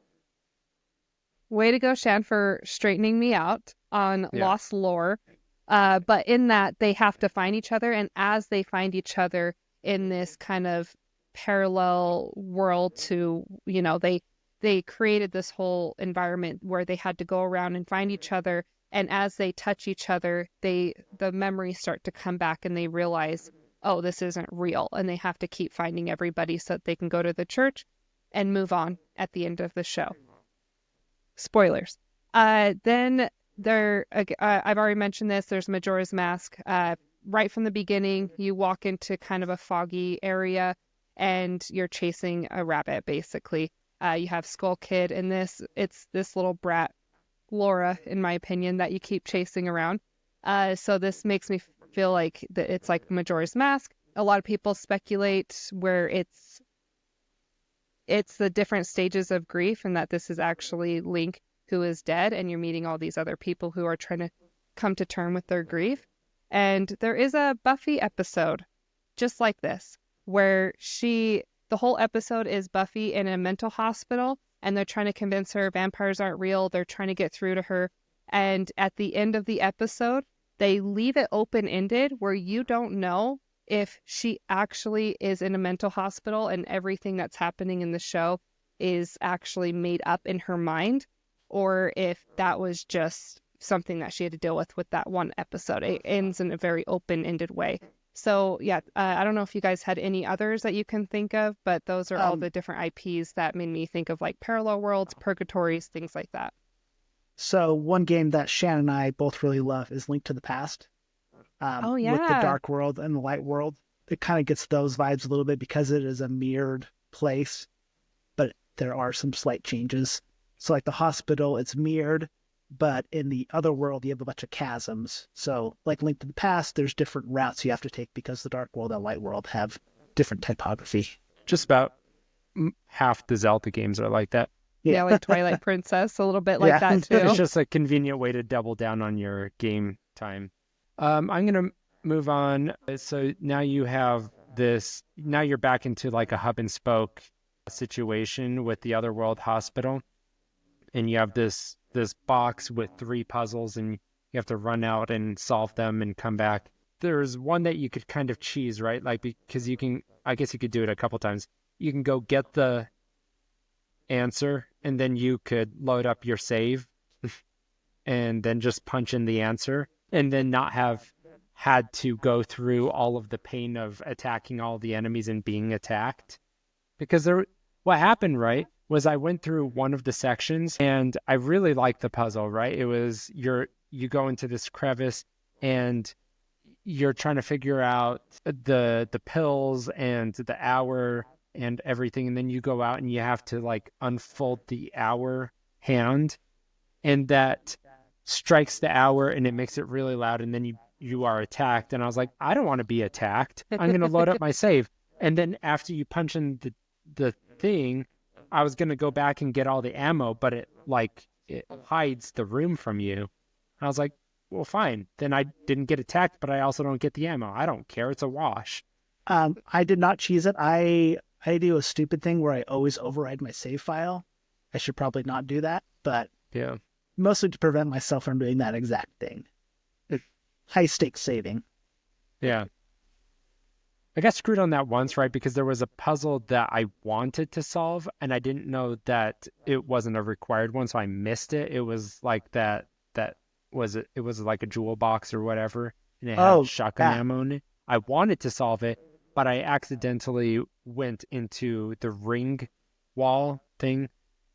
Way to go, Shan, for straightening me out on Lost lore. But in that, they have to find each other, and as they find each other in this kind of parallel world to, they created this whole environment where they had to go around and find each other, and as they touch each other, the memories start to come back, and they realize, oh, this isn't real, and they have to keep finding everybody so that they can go to the church and move on at the end of the show. Spoilers. Then I've already mentioned this, there's Majora's Mask. Right from the beginning, you walk into kind of a foggy area, and you're chasing a rabbit, basically. You have Skull Kid in this. It's this little brat, Laura, in my opinion, that you keep chasing around. So this makes me feel like it's like Majora's Mask. A lot of people speculate where it's the different stages of grief, and that this is actually Link who is dead, and you're meeting all these other people who are trying to come to term with their grief. And there is a Buffy episode just like this, where the whole episode is Buffy in a mental hospital, and they're trying to convince her vampires aren't real. They're trying to get through to her. And at the end of the episode, they leave it open-ended where you don't know if she actually is in a mental hospital and everything that's happening in the show is actually made up in her mind, or if that was just something that she had to deal with that one episode. It ends in a very open-ended way. So yeah, I don't know if you guys had any others that you can think of, but those are all the different IPs that made me think of like parallel worlds, purgatories, things like that. So one game that Shan and I both really love is Link to the Past. Oh yeah. With the dark world and the light world. It kind of gets those vibes a little bit because it is a mirrored place, but there are some slight changes. So like the hospital, it's mirrored, but in the other world, you have a bunch of chasms. So like Link to the Past, there's different routes you have to take because the Dark World and Light World have different typography. Just about half the Zelda games are like that. Yeah, like Twilight Princess, a little bit like that too. It's just a convenient way to double down on your game time. I'm going to move on. So now you have this, now you're back into like a hub and spoke situation with the Otherworld Hospital. And you have this box with 3 puzzles and you have to run out and solve them and come back. There's one that you could kind of cheese, right? Like, because you can, I guess you could do it a couple times. You can go get the answer and then you could load up your save and then just punch in the answer and then not have had to go through all of the pain of attacking all the enemies and being attacked. Because what happened, right, was I went through one of the sections and I really liked the puzzle, right? It was you go into this crevice and you're trying to figure out the pills and the hour and everything, and then you go out and you have to like unfold the hour hand and that strikes the hour and it makes it really loud and then you are attacked. And I was like, I don't want to be attacked. I'm going to load up my save. And then after you punch in the thing, I was going to go back and get all the ammo, but it hides the room from you. I was like, well, fine. Then I didn't get attacked, but I also don't get the ammo. I don't care. It's a wash. I did not cheese it. I do a stupid thing where I always override my save file. I should probably not do that, but yeah, mostly to prevent myself from doing that exact thing. High stakes saving. Yeah. I got screwed on that once, right? Because there was a puzzle that I wanted to solve and I didn't know that it wasn't a required one, so I missed it. It was like that was it was like a jewel box or whatever, and it had shotgun ammo in it. I wanted to solve it, but I accidentally went into the ring wall thing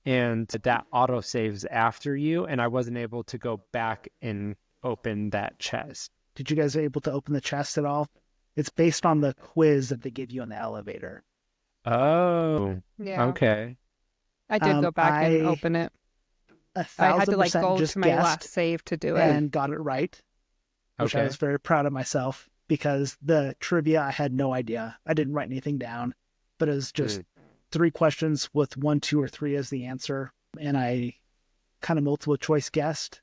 and that auto saves after you, and I wasn't able to go back and open that chest. Did you guys able to open the chest at all? It's based on the quiz that they give you in the elevator. Oh, yeah. Okay. I did go back and open it. I had to like go to my last save to do it. And got it right. Which I was very proud of myself because the trivia, I had no idea. I didn't write anything down, but it was just 3 questions with 1, 2, or 3 as the answer. And I kind of multiple choice guessed.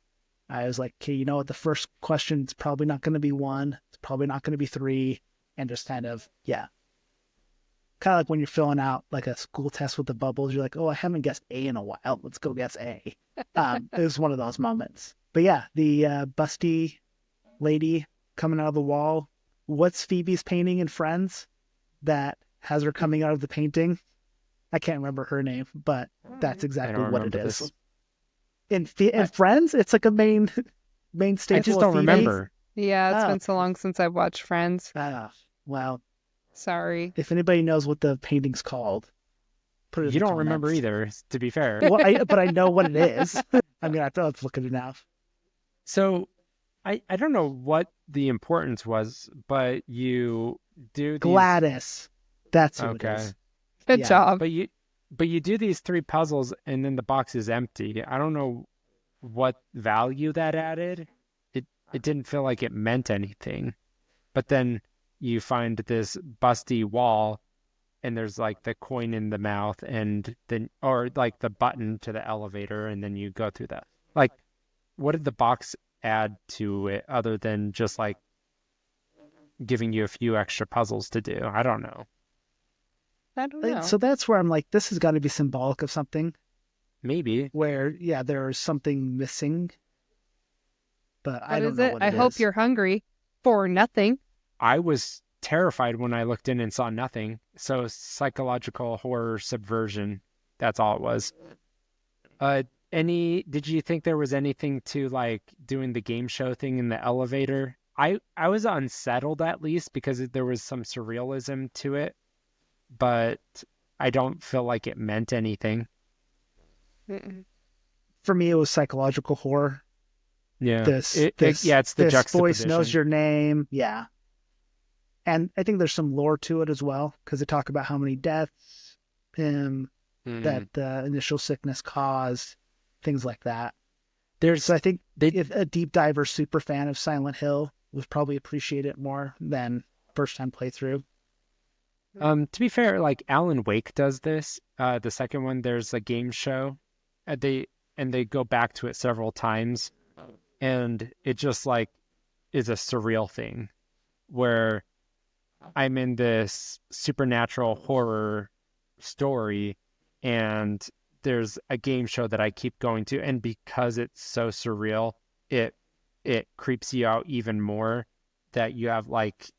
I was like, okay, you know what? The first question is probably not going to be 1. It's probably not going to be 3. And just kind of, yeah. Kind of like when you're filling out like a school test with the bubbles. You're like, oh, I haven't guessed A in a while. Let's go guess A. It was one of those moments. But yeah, the busty lady coming out of the wall. What's Phoebe's painting in Friends that has her coming out of the painting? I can't remember her name, but that's exactly what it is. In Friends, it's like a main staple. I just don't remember. Yeah, it's been so long since I've watched Friends. Well, sorry. If anybody knows what the painting's called, put it in the don't comments. Remember either, to be fair. Well, but I know what it is. I mean, I thought let's look at it now. So, I don't know what the importance was, but you do Gladys. That's who it is. Good job. But you do these 3 puzzles and then the box is empty. I don't know what value that added. It didn't feel like it meant anything. But then you find this busty wall and there's like the coin in the mouth and then or like the button to the elevator and then you go through that. Like, what did the box add to it other than just like giving you a few extra puzzles to do? I don't know. So that's where I'm like, this has got to be symbolic of something. Maybe. Where, yeah, there's something missing. But I don't know what it is. I hope you're hungry for nothing. I was terrified when I looked in and saw nothing. So psychological horror subversion. That's all it was. Did you think there was anything to like doing the game show thing in the elevator? I was unsettled at least because there was some surrealism to it, but I don't feel like it meant anything. For me, it was psychological horror. Yeah. It's the juxtaposition. Voice knows your name. Yeah. And I think there's some lore to it as well, because they talk about how many deaths that the initial sickness caused. things like that. There's So I think if a deep diver super fan of Silent Hill would probably appreciate it more than first time playthrough. to be fair, like Alan Wake does this. The second one, there's a game show, and they go back to it several times, and it just like is a surreal thing where I'm in this supernatural horror story, and there's a game show that I keep going to, and because it's so surreal, it creeps you out even more. That you're like,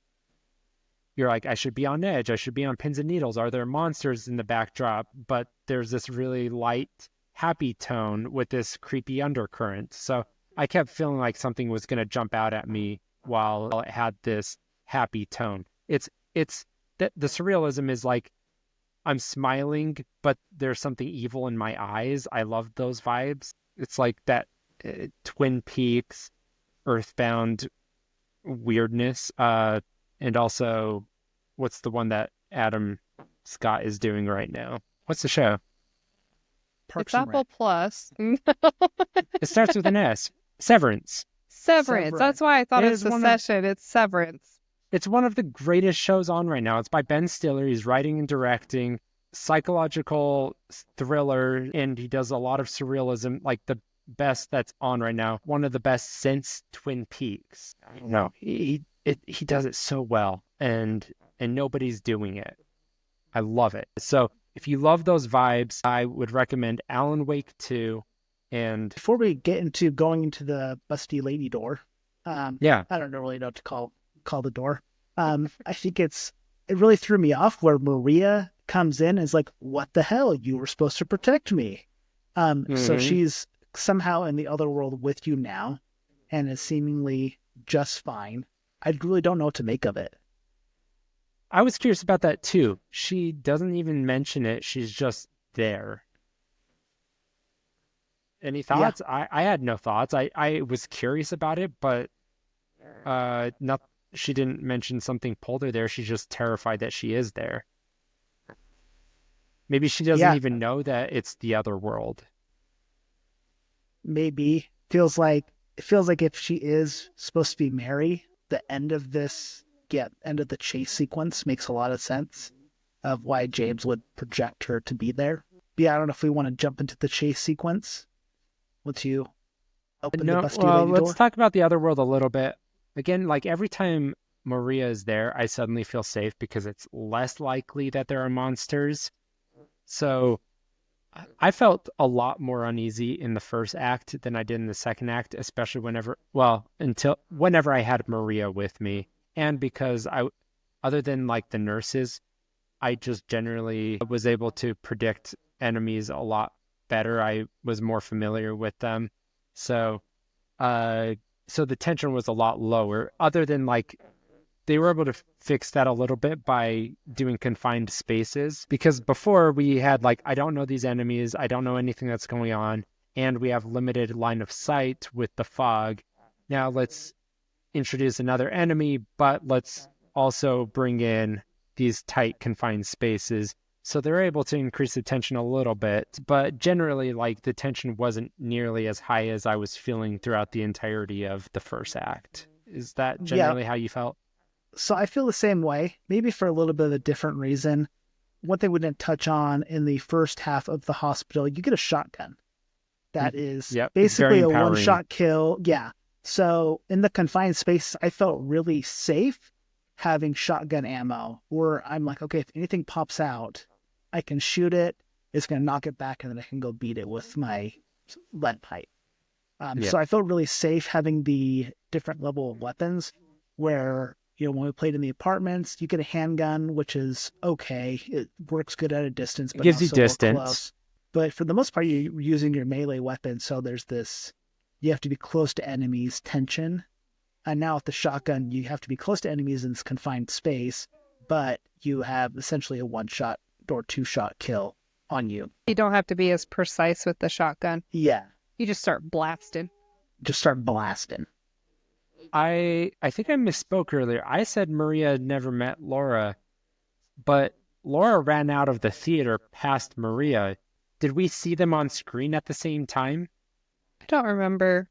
I should be on edge, I should be on pins and needles. Are there monsters in the backdrop? But there's this really light, happy tone with this creepy undercurrent. So I kept feeling like something was going to jump out at me while it had this happy tone. It's that the surrealism is like I'm smiling, but there's something evil in my eyes. I love those vibes. It's like that Twin Peaks, Earthbound weirdness. And also, what's the one that Adam Scott is doing right now? What's the show? Parks It's and Apple Rec. Plus. It starts with an S. Severance. Severance. That's why I thought It it's is one of- Succession. It's Severance. It's one of the greatest shows on right now. It's by Ben Stiller. He's writing and directing, psychological thriller, and he does a lot of surrealism, like the best that's on right now. One of the best since Twin Peaks. I don't know. He does it so well, and nobody's doing it. I love it. So if you love those vibes, I would recommend Alan Wake 2. And Before we get into going into the busty lady door, yeah, I don't really know what to call the door. I think it really threw me off where Maria comes in and is like, "What the hell? You were supposed to protect me." So she's somehow in the other world with you now, and is seemingly just fine. I really don't know what to make of it. I was curious about that too. She doesn't even mention it. She's just there. Any thoughts? Yeah. I had no thoughts. I was curious about it, but not. She didn't mention something pulled her there. She's just terrified that she is there. Maybe she doesn't even know that it's the other world. Maybe it feels like if she is supposed to be Mary, the end of the chase sequence makes a lot of sense of why James would project her to be there. But yeah, I don't know if we want to jump into the chase sequence. Once you open the busty lady door. Let's talk about the other world a little bit. Again, like every time Maria is there, I suddenly feel safe because it's less likely that there are monsters. So I felt a lot more uneasy in the first act than I did in the second act, especially whenever I had Maria with me. And because other than like the nurses, I just generally was able to predict enemies a lot better. I was more familiar with them. So the tension was a lot lower, other than like they were able to fix that a little bit by doing confined spaces, because before we had like, I don't know these enemies, I don't know anything that's going on, and we have limited line of sight with the fog. Now let's introduce another enemy, but let's also bring in these tight confined spaces. So they're able to increase the tension a little bit, but generally, like, the tension wasn't nearly as high as I was feeling throughout the entirety of the first act. Is that generally how you felt? So I feel the same way, maybe for a little bit of a different reason. One thing we didn't touch on in the first half of the hospital, you get a shotgun. That is basically a one-shot kill. Yeah. So in the confined space, I felt really safe having shotgun ammo, where I'm like, okay, if anything pops out, I can shoot it, it's going to knock it back, and then I can go beat it with my lead pipe. So I felt really safe having the different level of weapons, where, you know, when we played in the apartments, you get a handgun, which is okay. It works good at a distance, but it gives you so distance. close. But for the most part, you're using your melee weapon, so there's this, you have to be close to enemies tension. And now with the shotgun, you have to be close to enemies in this confined space, but you have essentially a one-shot or two-shot kill on you. You don't have to be as precise with the shotgun. Yeah. You just start blasting. Just start blasting. I think I misspoke earlier. I said Maria had never met Laura, but Laura ran out of the theater past Maria. Did we see them on screen at the same time? I don't remember.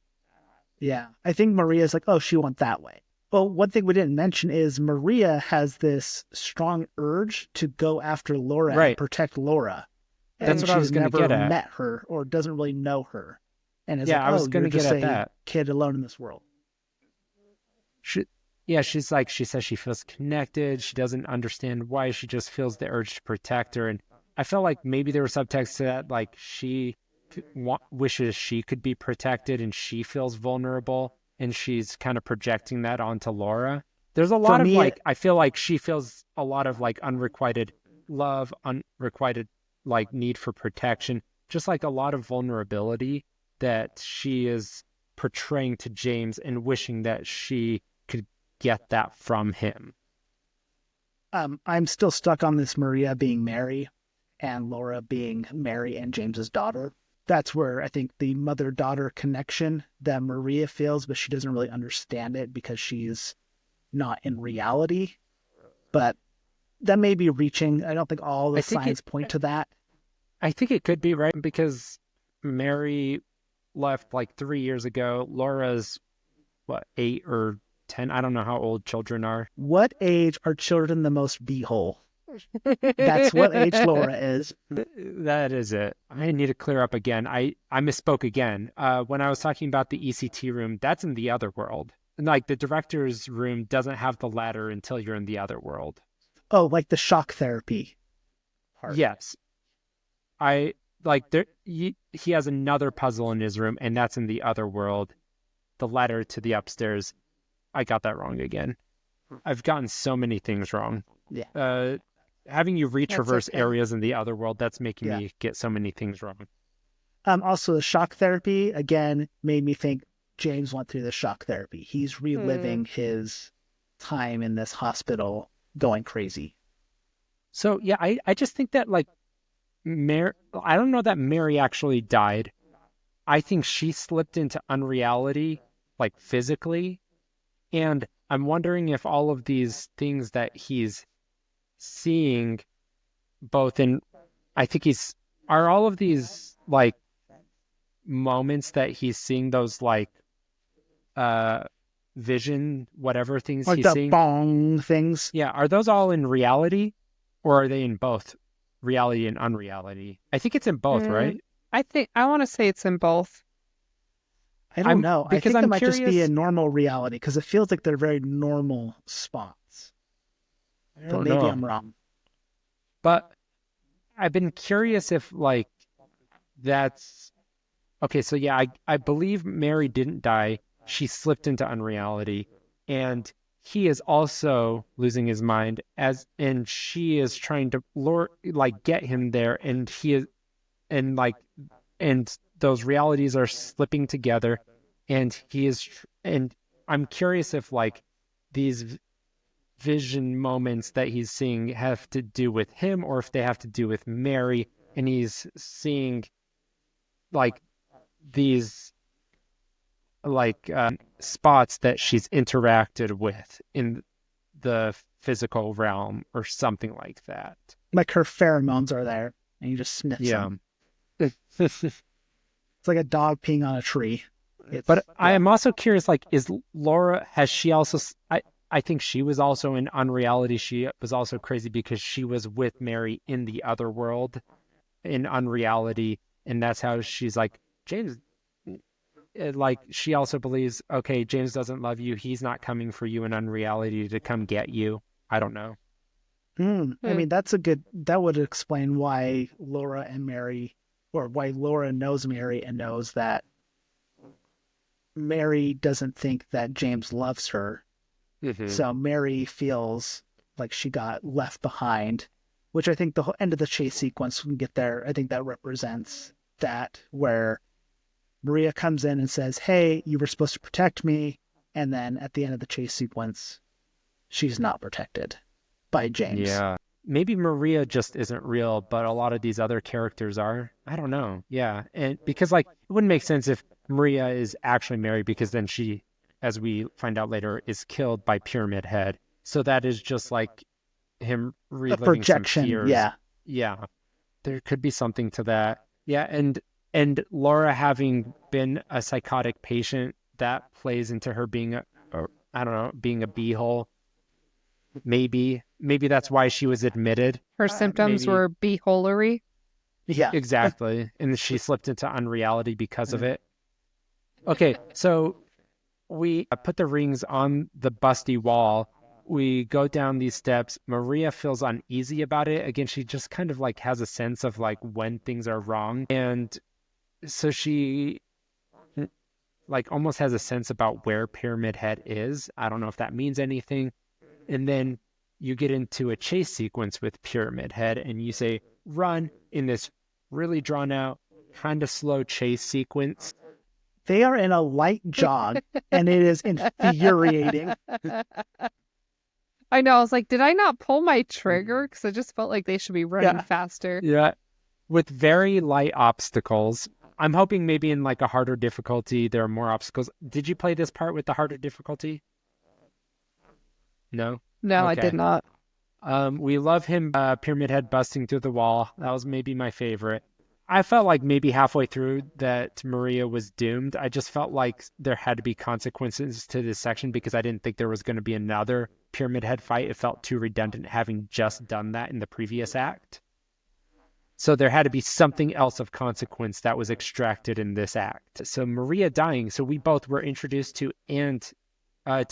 Yeah. I think Maria's like, oh, she went that way. Well, one thing we didn't mention is Maria has this strong urge to go after Laura and Right. protect Laura. That's And what I was she's going to get never at. met her or doesn't really know her. And is Yeah, like, I was oh, going you're to get just at a that. kid alone in this world. She's like, she says she feels connected. She doesn't understand why. She just feels the urge to protect her. And I felt like maybe there was subtext to that, like she wishes she could be protected and she feels vulnerable and she's kind of projecting that onto Laura. There's a lot For of me, like, I feel like she feels a lot of like unrequited love, unrequited like need for protection, just like a lot of vulnerability that she is portraying to James and wishing that she could get that from him. I'm still stuck on this Maria being Mary and Laura being Mary and James's daughter. That's where I think the mother-daughter connection that Maria feels, but she doesn't really understand it because she's not in reality. But that may be reaching. I don't think all the signs point to that. I think it could be, right? Because Mary left like 3 years ago. Laura's, what, 8 or 10? I don't know how old children are. What age are children the most beehole? That's what age Laura is. That is it. I need to clear up again. I misspoke again. When I was talking about the ECT room, that's in the other world. And like the director's room doesn't have the ladder until you're in the other world. Oh, like the shock therapy part. Yes. I like there he has another puzzle in his room and that's in the other world. The ladder to the upstairs. I got that wrong again. I've gotten so many things wrong. Yeah. Having you retraverse okay. areas in the other world, that's making me get so many things wrong. Also, the shock therapy, again, made me think James went through the shock therapy. He's reliving his time in this hospital going crazy. So, yeah, I just think that, like, I don't know that Mary actually died. I think she slipped into unreality, like, physically. And I'm wondering if all of these things that he's seeing both in, I think are all of these like moments that he's seeing those like vision, whatever things Like he's the seeing. bong things. Yeah. Are those all in reality or are they in both reality and unreality? I think it's in both, right? I want to say it's in both. I don't know. I think it might curious. just be a normal reality because it feels like they're very normal spots. But maybe I'm wrong. But I've been curious if like that's okay. So yeah, I believe Mary didn't die. She slipped into unreality, and he is also losing his mind and she is trying to get him there, and he is and like and those realities are slipping together, and and I'm curious if like these vision moments that he's seeing have to do with him or if they have to do with Mary, and he's seeing like these like spots that she's interacted with in the physical realm or something like that. Like her pheromones are there and you just sniff them. It's like a dog peeing on a tree. I am also curious, like, has she also, I think she was also in unreality. She was also crazy because she was with Mary in the other world in unreality. And that's how she's like, James, like, she also believes, okay, James doesn't love you. He's not coming for you in unreality to come get you. I don't know. I mean, that would explain why Laura and Mary, or why Laura knows Mary and knows that Mary doesn't think that James loves her. Mm-hmm. So Mary feels like she got left behind, which I think the whole end of the chase sequence, when we get there, I think that represents that, where Maria comes in and says, hey, you were supposed to protect me. And then at the end of the chase sequence, she's not protected by James. Yeah. Maybe Maria just isn't real, but a lot of these other characters are. I don't know. Yeah. And because like it wouldn't make sense if Maria is actually Mary, because then she, as we find out later, is killed by Pyramid Head. So that is just like him reliving projection, some fears. yeah. Yeah. There could be something to that. Yeah. And And Laura having been a psychotic patient, that plays into her being I don't know, being a beehole. Maybe that's why she was admitted. Her symptoms Maybe were beholery. Yeah. exactly, and she slipped into unreality because of it. Okay, so we put the rings on the busty wall. We go down these steps. Maria feels uneasy about it. Again, she just kind of like has a sense of like when things are wrong. And so she like almost has a sense about where Pyramid Head is. I don't know if that means anything. And then you get into a chase sequence with Pyramid Head and you say, run, in this really drawn out, kind of slow chase sequence. They are in a light jog, and it is infuriating. I know. I was like, did I not pull my trigger? Because I just felt like they should be running faster. Yeah. With very light obstacles. I'm hoping maybe in like a harder difficulty, there are more obstacles. Did you play this part with the harder difficulty? No? No, I Okay. did not. We love him, Pyramid Head busting through the wall. That was maybe my favorite. I felt like maybe halfway through that Maria was doomed. I just felt like there had to be consequences to this section because I didn't think there was going to be another Pyramid Head fight. It felt too redundant having just done that in the previous act. So there had to be something else of consequence that was extracted in this act. So Maria dying, so we both were introduced to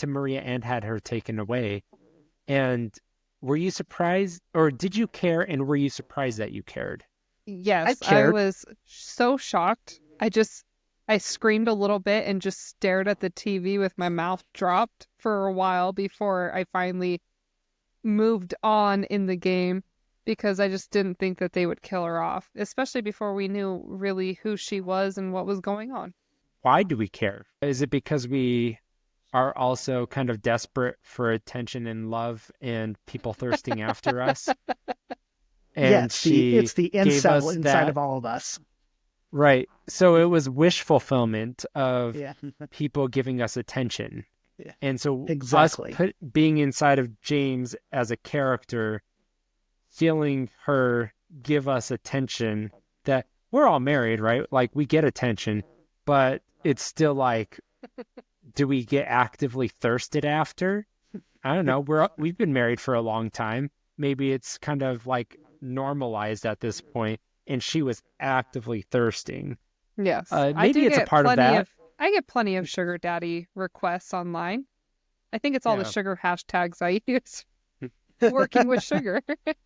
Maria and had her taken away. And were you surprised, or did you care, and were you surprised that you cared? Yes, I I cared. was so shocked. I screamed a little bit and just stared at the TV with my mouth dropped for a while before I finally moved on in the game because I just didn't think that they would kill her off, especially before we knew really who she was and what was going on. Why do we care? Is it because we are also kind of desperate for attention and love and people thirsting after us? And it's the gave us incel inside that. of all of us. Right. So it was wish fulfillment of Yeah. people giving us attention. Yeah. And so Exactly. us being inside of James as a character, feeling her give us attention, that we're all married, right? Like we get attention, but it's still like, do we get actively thirsted after? I don't know. We've been married for a long time. Maybe it's kind of like normalized at this point, and she was actively thirsting. Yes, Maybe it's a part of that. I get plenty of sugar daddy requests online. I think it's all the sugar hashtags I use. Working with sugar.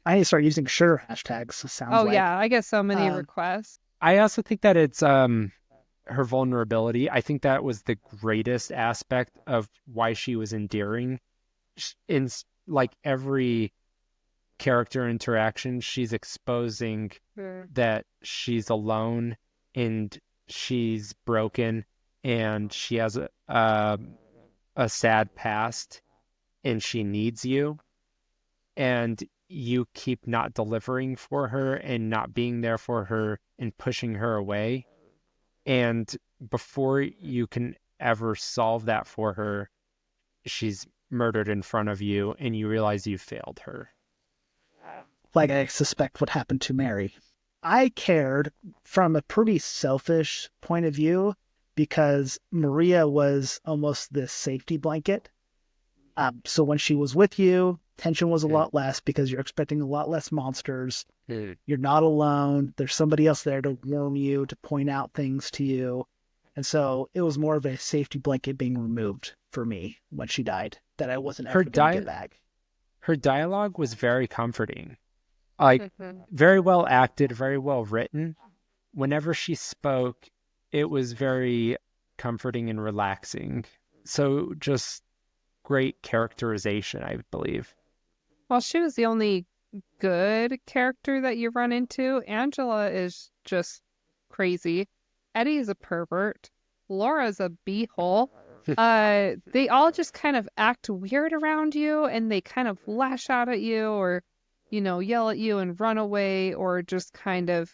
I need to start using sugar hashtags. Sounds like. Yeah, I get so many requests. I also think that it's her vulnerability. I think that was the greatest aspect of why she was endearing. In like every character interaction, she's exposing that she's alone and she's broken and she has a sad past and she needs you, and you keep not delivering for her and not being there for her and pushing her away, and before you can ever solve that for her, she's murdered in front of you and you realize you failed her. Like I suspect what happened to Mary. I cared from a pretty selfish point of view because Maria was almost this safety blanket. So when she was with you, tension was a lot less because you're expecting a lot less monsters. You're not alone. There's somebody else there to warn you, to point out things to you. And so it was more of a safety blanket being removed for me when she died that I wasn't ever going to get back. Her dialogue was very comforting. Like, very well acted, very well written. Whenever she spoke, it was very comforting and relaxing. So just great characterization, I believe. Well, she was the only good character that you run into. Angela is just crazy. Eddie's a pervert. Laura's a beehole. They all just kind of act weird around you and they kind of lash out at you or, yell at you and run away, or just kind of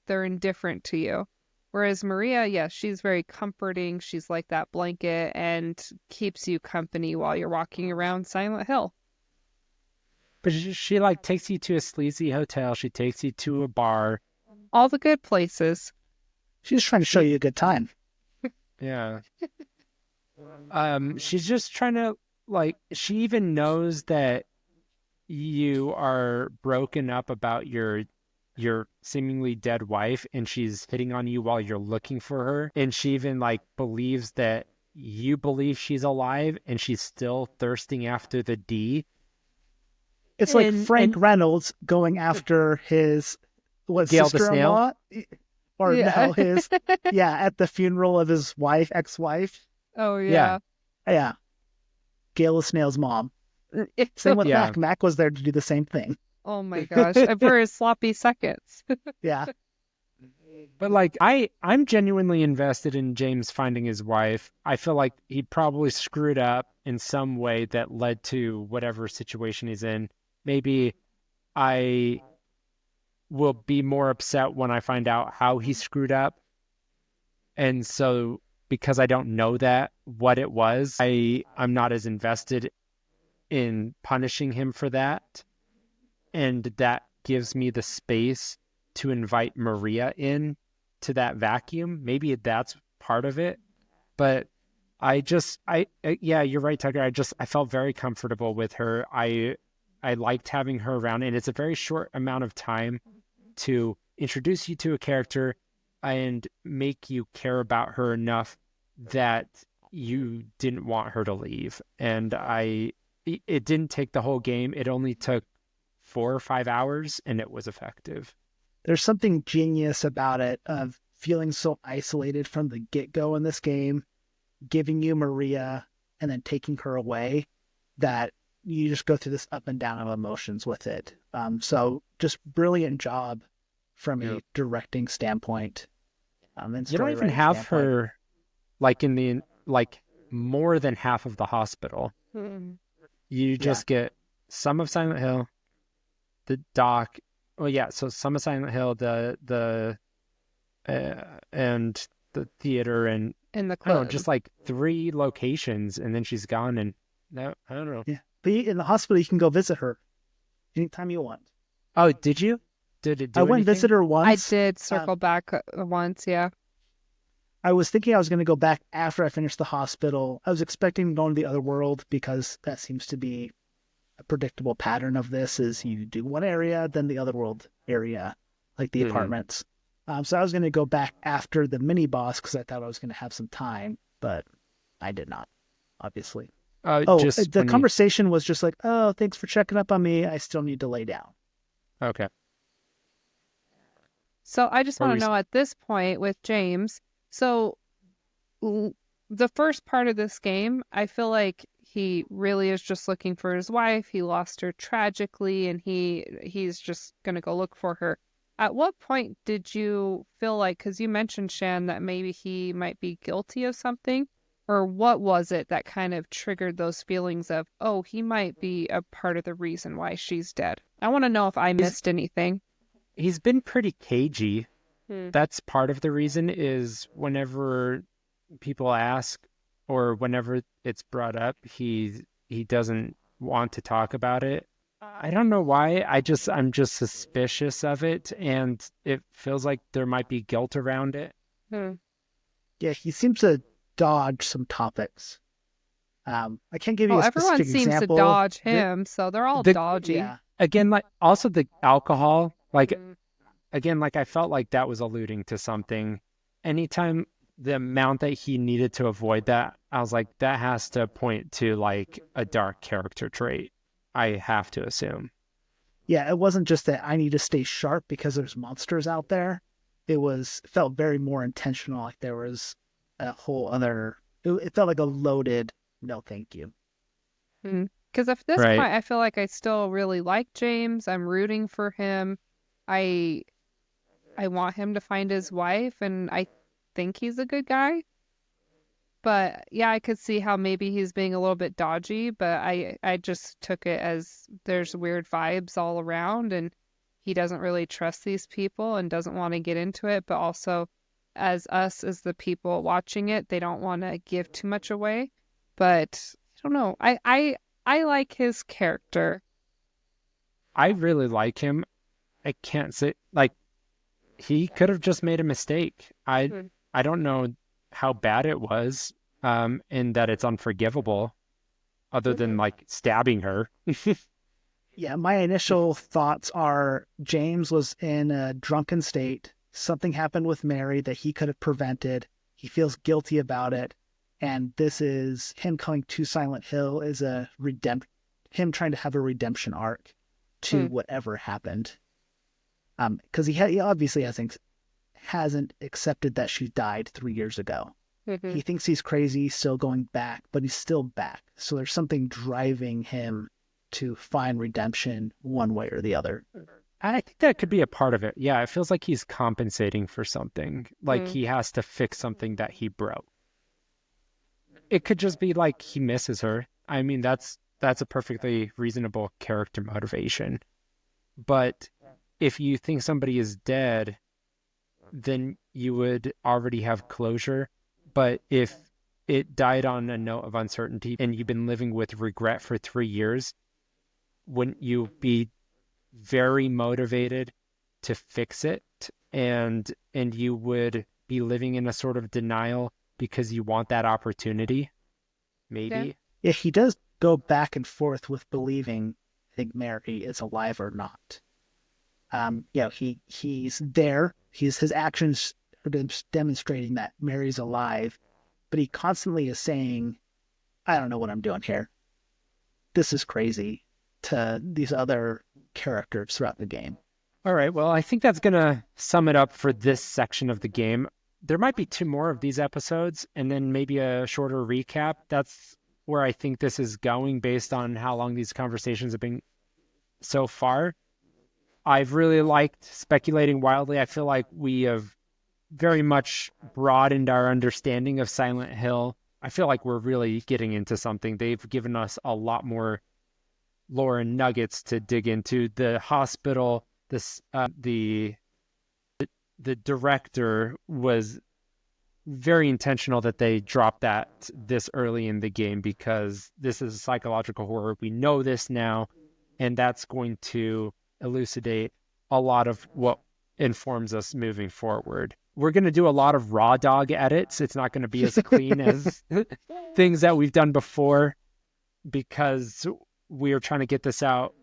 they're indifferent to you. Whereas Maria, yes, she's very comforting. She's like that blanket and keeps you company while you're walking around Silent Hill. But she like takes you to a sleazy hotel. She takes you to a bar. All the good places. She's trying to show you a good time. Yeah. She's just trying to, like, she even knows that you are broken up about your seemingly dead wife, and she's hitting on you while you're looking for her, and she even like believes that you believe she's alive, and she's still thirsting after the D. It's like Frank Reynolds going after his Gail the sister-in-law, or Yeah. no, his at the funeral of his wife, ex-wife. Oh Yeah. Yeah, Gail the Snail's mom. Same with Mac. Mac was there to do the same thing. Oh my gosh. For his sloppy seconds. Yeah. But like I'm genuinely invested in James finding his wife. I feel like he probably screwed up in some way that led to whatever situation he's in. Maybe I will be more upset when I find out how he screwed up. And so because I don't know that what it was, I'm not as invested in punishing him for that. And that gives me the space to invite Maria in to that vacuum. Maybe that's part of it. But yeah, you're right, Tucker. I felt very comfortable with her. I liked having her around, and it's a very short amount of time to introduce you to a character and make you care about her enough that you didn't want her to leave. And it didn't take the whole game. It only took 4 or 5 hours, and it was effective. There's something genius about it, of feeling so isolated from the get-go in this game, giving you Maria and then taking her away, that you just go through this up and down of emotions with it. So just brilliant job from a directing standpoint. And you don't even have her like in the more than half of the hospital. You just get some of Silent Hill, the dock. Well, yeah. So some of Silent Hill, the and the theater, and the club. I don't know, just like 3 locations, and then she's gone. And no, I don't know. Yeah, but in the hospital, you can go visit her anytime you want. Oh, did you? Did it do I went anything? and visited her once. I did circle back once, yeah. I was thinking I was going to go back after I finished the hospital. I was expecting to go into the other world, because that seems to be a predictable pattern of this, is you do one area, then the other world area, like the apartments. So I was going to go back after the mini boss, because I thought I was going to have some time, but I did not, obviously. The conversation was just like, oh, thanks for checking up on me. I still need to lay down. Okay. So I just want to know at this point with James, so the first part of this game, I feel like he really is just looking for his wife. He lost her tragically, and he's just going to go look for her. At what point did you feel like, because you mentioned, Shan, that maybe he might be guilty of something, or what was it that kind of triggered those feelings of, oh, he might be a part of the reason why she's dead? I want to know if I missed anything. He's been pretty cagey. That's part of the reason, is whenever people ask or whenever it's brought up, he doesn't want to talk about it. I don't know why. I'm just suspicious of it, and it feels like there might be guilt around it. Yeah, he seems to dodge some topics. I can't give you a specific everyone seems example. to dodge him, so they're all dodgy. Yeah. Again, like also the alcohol, again, like I felt like that was alluding to something. Anytime the amount that he needed to avoid that, I was like, that has to point to like a dark character trait, I have to assume. Yeah, it wasn't just that I need to stay sharp because there's monsters out there. It felt very more intentional, like there was a whole other, it felt like a loaded no thank you. Because at this point, I feel like I still really like James. I'm rooting for him. I want him to find his wife, and I think he's a good guy. But yeah, I could see how maybe he's being a little bit dodgy, but I just took it as there's weird vibes all around, and he doesn't really trust these people and doesn't want to get into it. But also, as us, as the people watching it, they don't want to give too much away. But I don't know. I like his character. I really like him. I can't say, like, he could have just made a mistake. I don't know how bad it was, and that it's unforgivable, other than like stabbing her. Yeah, my initial thoughts are James was in a drunken state. Something happened with Mary that he could have prevented. He feels guilty about it. And this is him coming to Silent Hill is him trying to have a redemption arc to whatever happened. Because he obviously hasn't accepted that she died 3 years ago. He thinks he's crazy, still going back, but he's still back. So there's something driving him to find redemption one way or the other. I think that could be a part of it. Yeah, it feels like he's compensating for something. Like he has to fix something that he broke. It could just be like he misses her. I mean, that's a perfectly reasonable character motivation. But if you think somebody is dead, then you would already have closure. But if it died on a note of uncertainty and you've been living with regret for 3 years, wouldn't you be very motivated to fix it? And you would be living in a sort of denial because you want that opportunity? Maybe. Yeah, he does go back and forth with believing, I think, Mary is alive or not. He's there. His actions are demonstrating that Mary's alive, but he constantly is saying, I don't know what I'm doing here. This is crazy, to these other characters throughout the game. All right, well, I think that's going to sum it up for this section of the game. There might be 2 more of these episodes and then maybe a shorter recap. That's where I think this is going based on how long these conversations have been so far. I've really liked Speculating Wildly. I feel like we have very much broadened our understanding of Silent Hill. I feel like we're really getting into something. They've given us a lot more lore and nuggets to dig into. The hospital, the director was very intentional that they dropped that this early in the game, because this is a psychological horror. We know this now, and that's going to elucidate a lot of what informs us moving forward. We're going to do a lot of raw dog edits. It's not going to be as clean as things that we've done before, because we are trying to get this out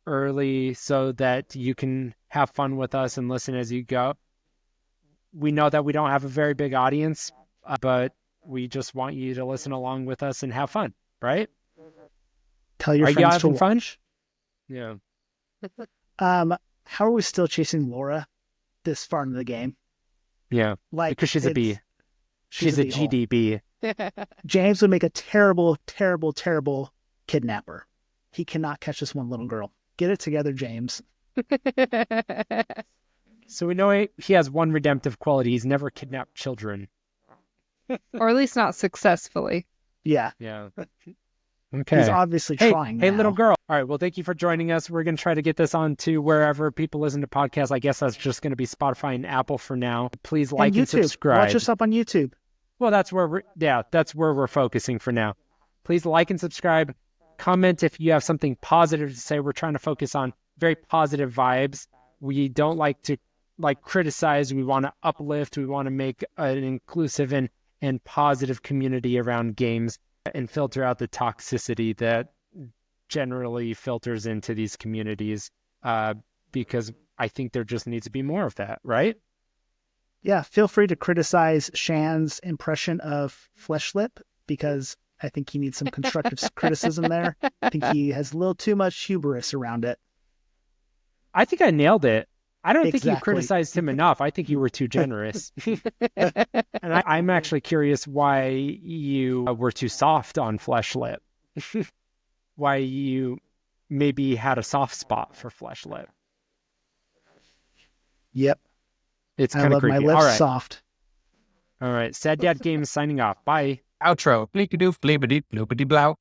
early so that you can have fun with us and listen as you go. We know that we don't have a very big audience, but we just want you to listen along with us and have fun, right? Tell your Are friends you having to fun? watch. Yeah. How are we still chasing Laura this far into the game? Yeah. Like, because she's a B. She's a B-hole. GDB. James would make a terrible, terrible, terrible kidnapper. He cannot catch this one little girl. Get it together, James. So we know he has one redemptive quality. He's never kidnapped children. Or at least not successfully. Yeah. Yeah. Okay. He's obviously trying Hey, now. little girl. All right. Well, thank you for joining us. We're going to try to get this on to wherever people listen to podcasts. I guess that's just going to be Spotify and Apple for now. Please like and subscribe. Watch us up on YouTube. Well, that's where we're focusing for now. Please like and subscribe. Comment if you have something positive to say. We're trying to focus on very positive vibes. We don't like to criticize. We want to uplift. We want to make an inclusive and positive community around games and filter out the toxicity that generally filters into these communities, because I think there just needs to be more of that, right? Yeah, feel free to criticize Shan's impression of Fleshlip, because I think he needs some constructive criticism there. I think he has a little too much hubris around it. I think I nailed it. I don't think you Exactly. criticized him enough. I think you were too generous. And I'm actually curious why you were too soft on Fleshlip. Why you maybe had a soft spot for Fleshlip. Yep. It's I kind of love creepy. my lips All right. soft. All right. Sad Dad Games signing off. Bye. Outro. Bleep-a-doof, bleep-a-deep, bloop-a-dee-blow.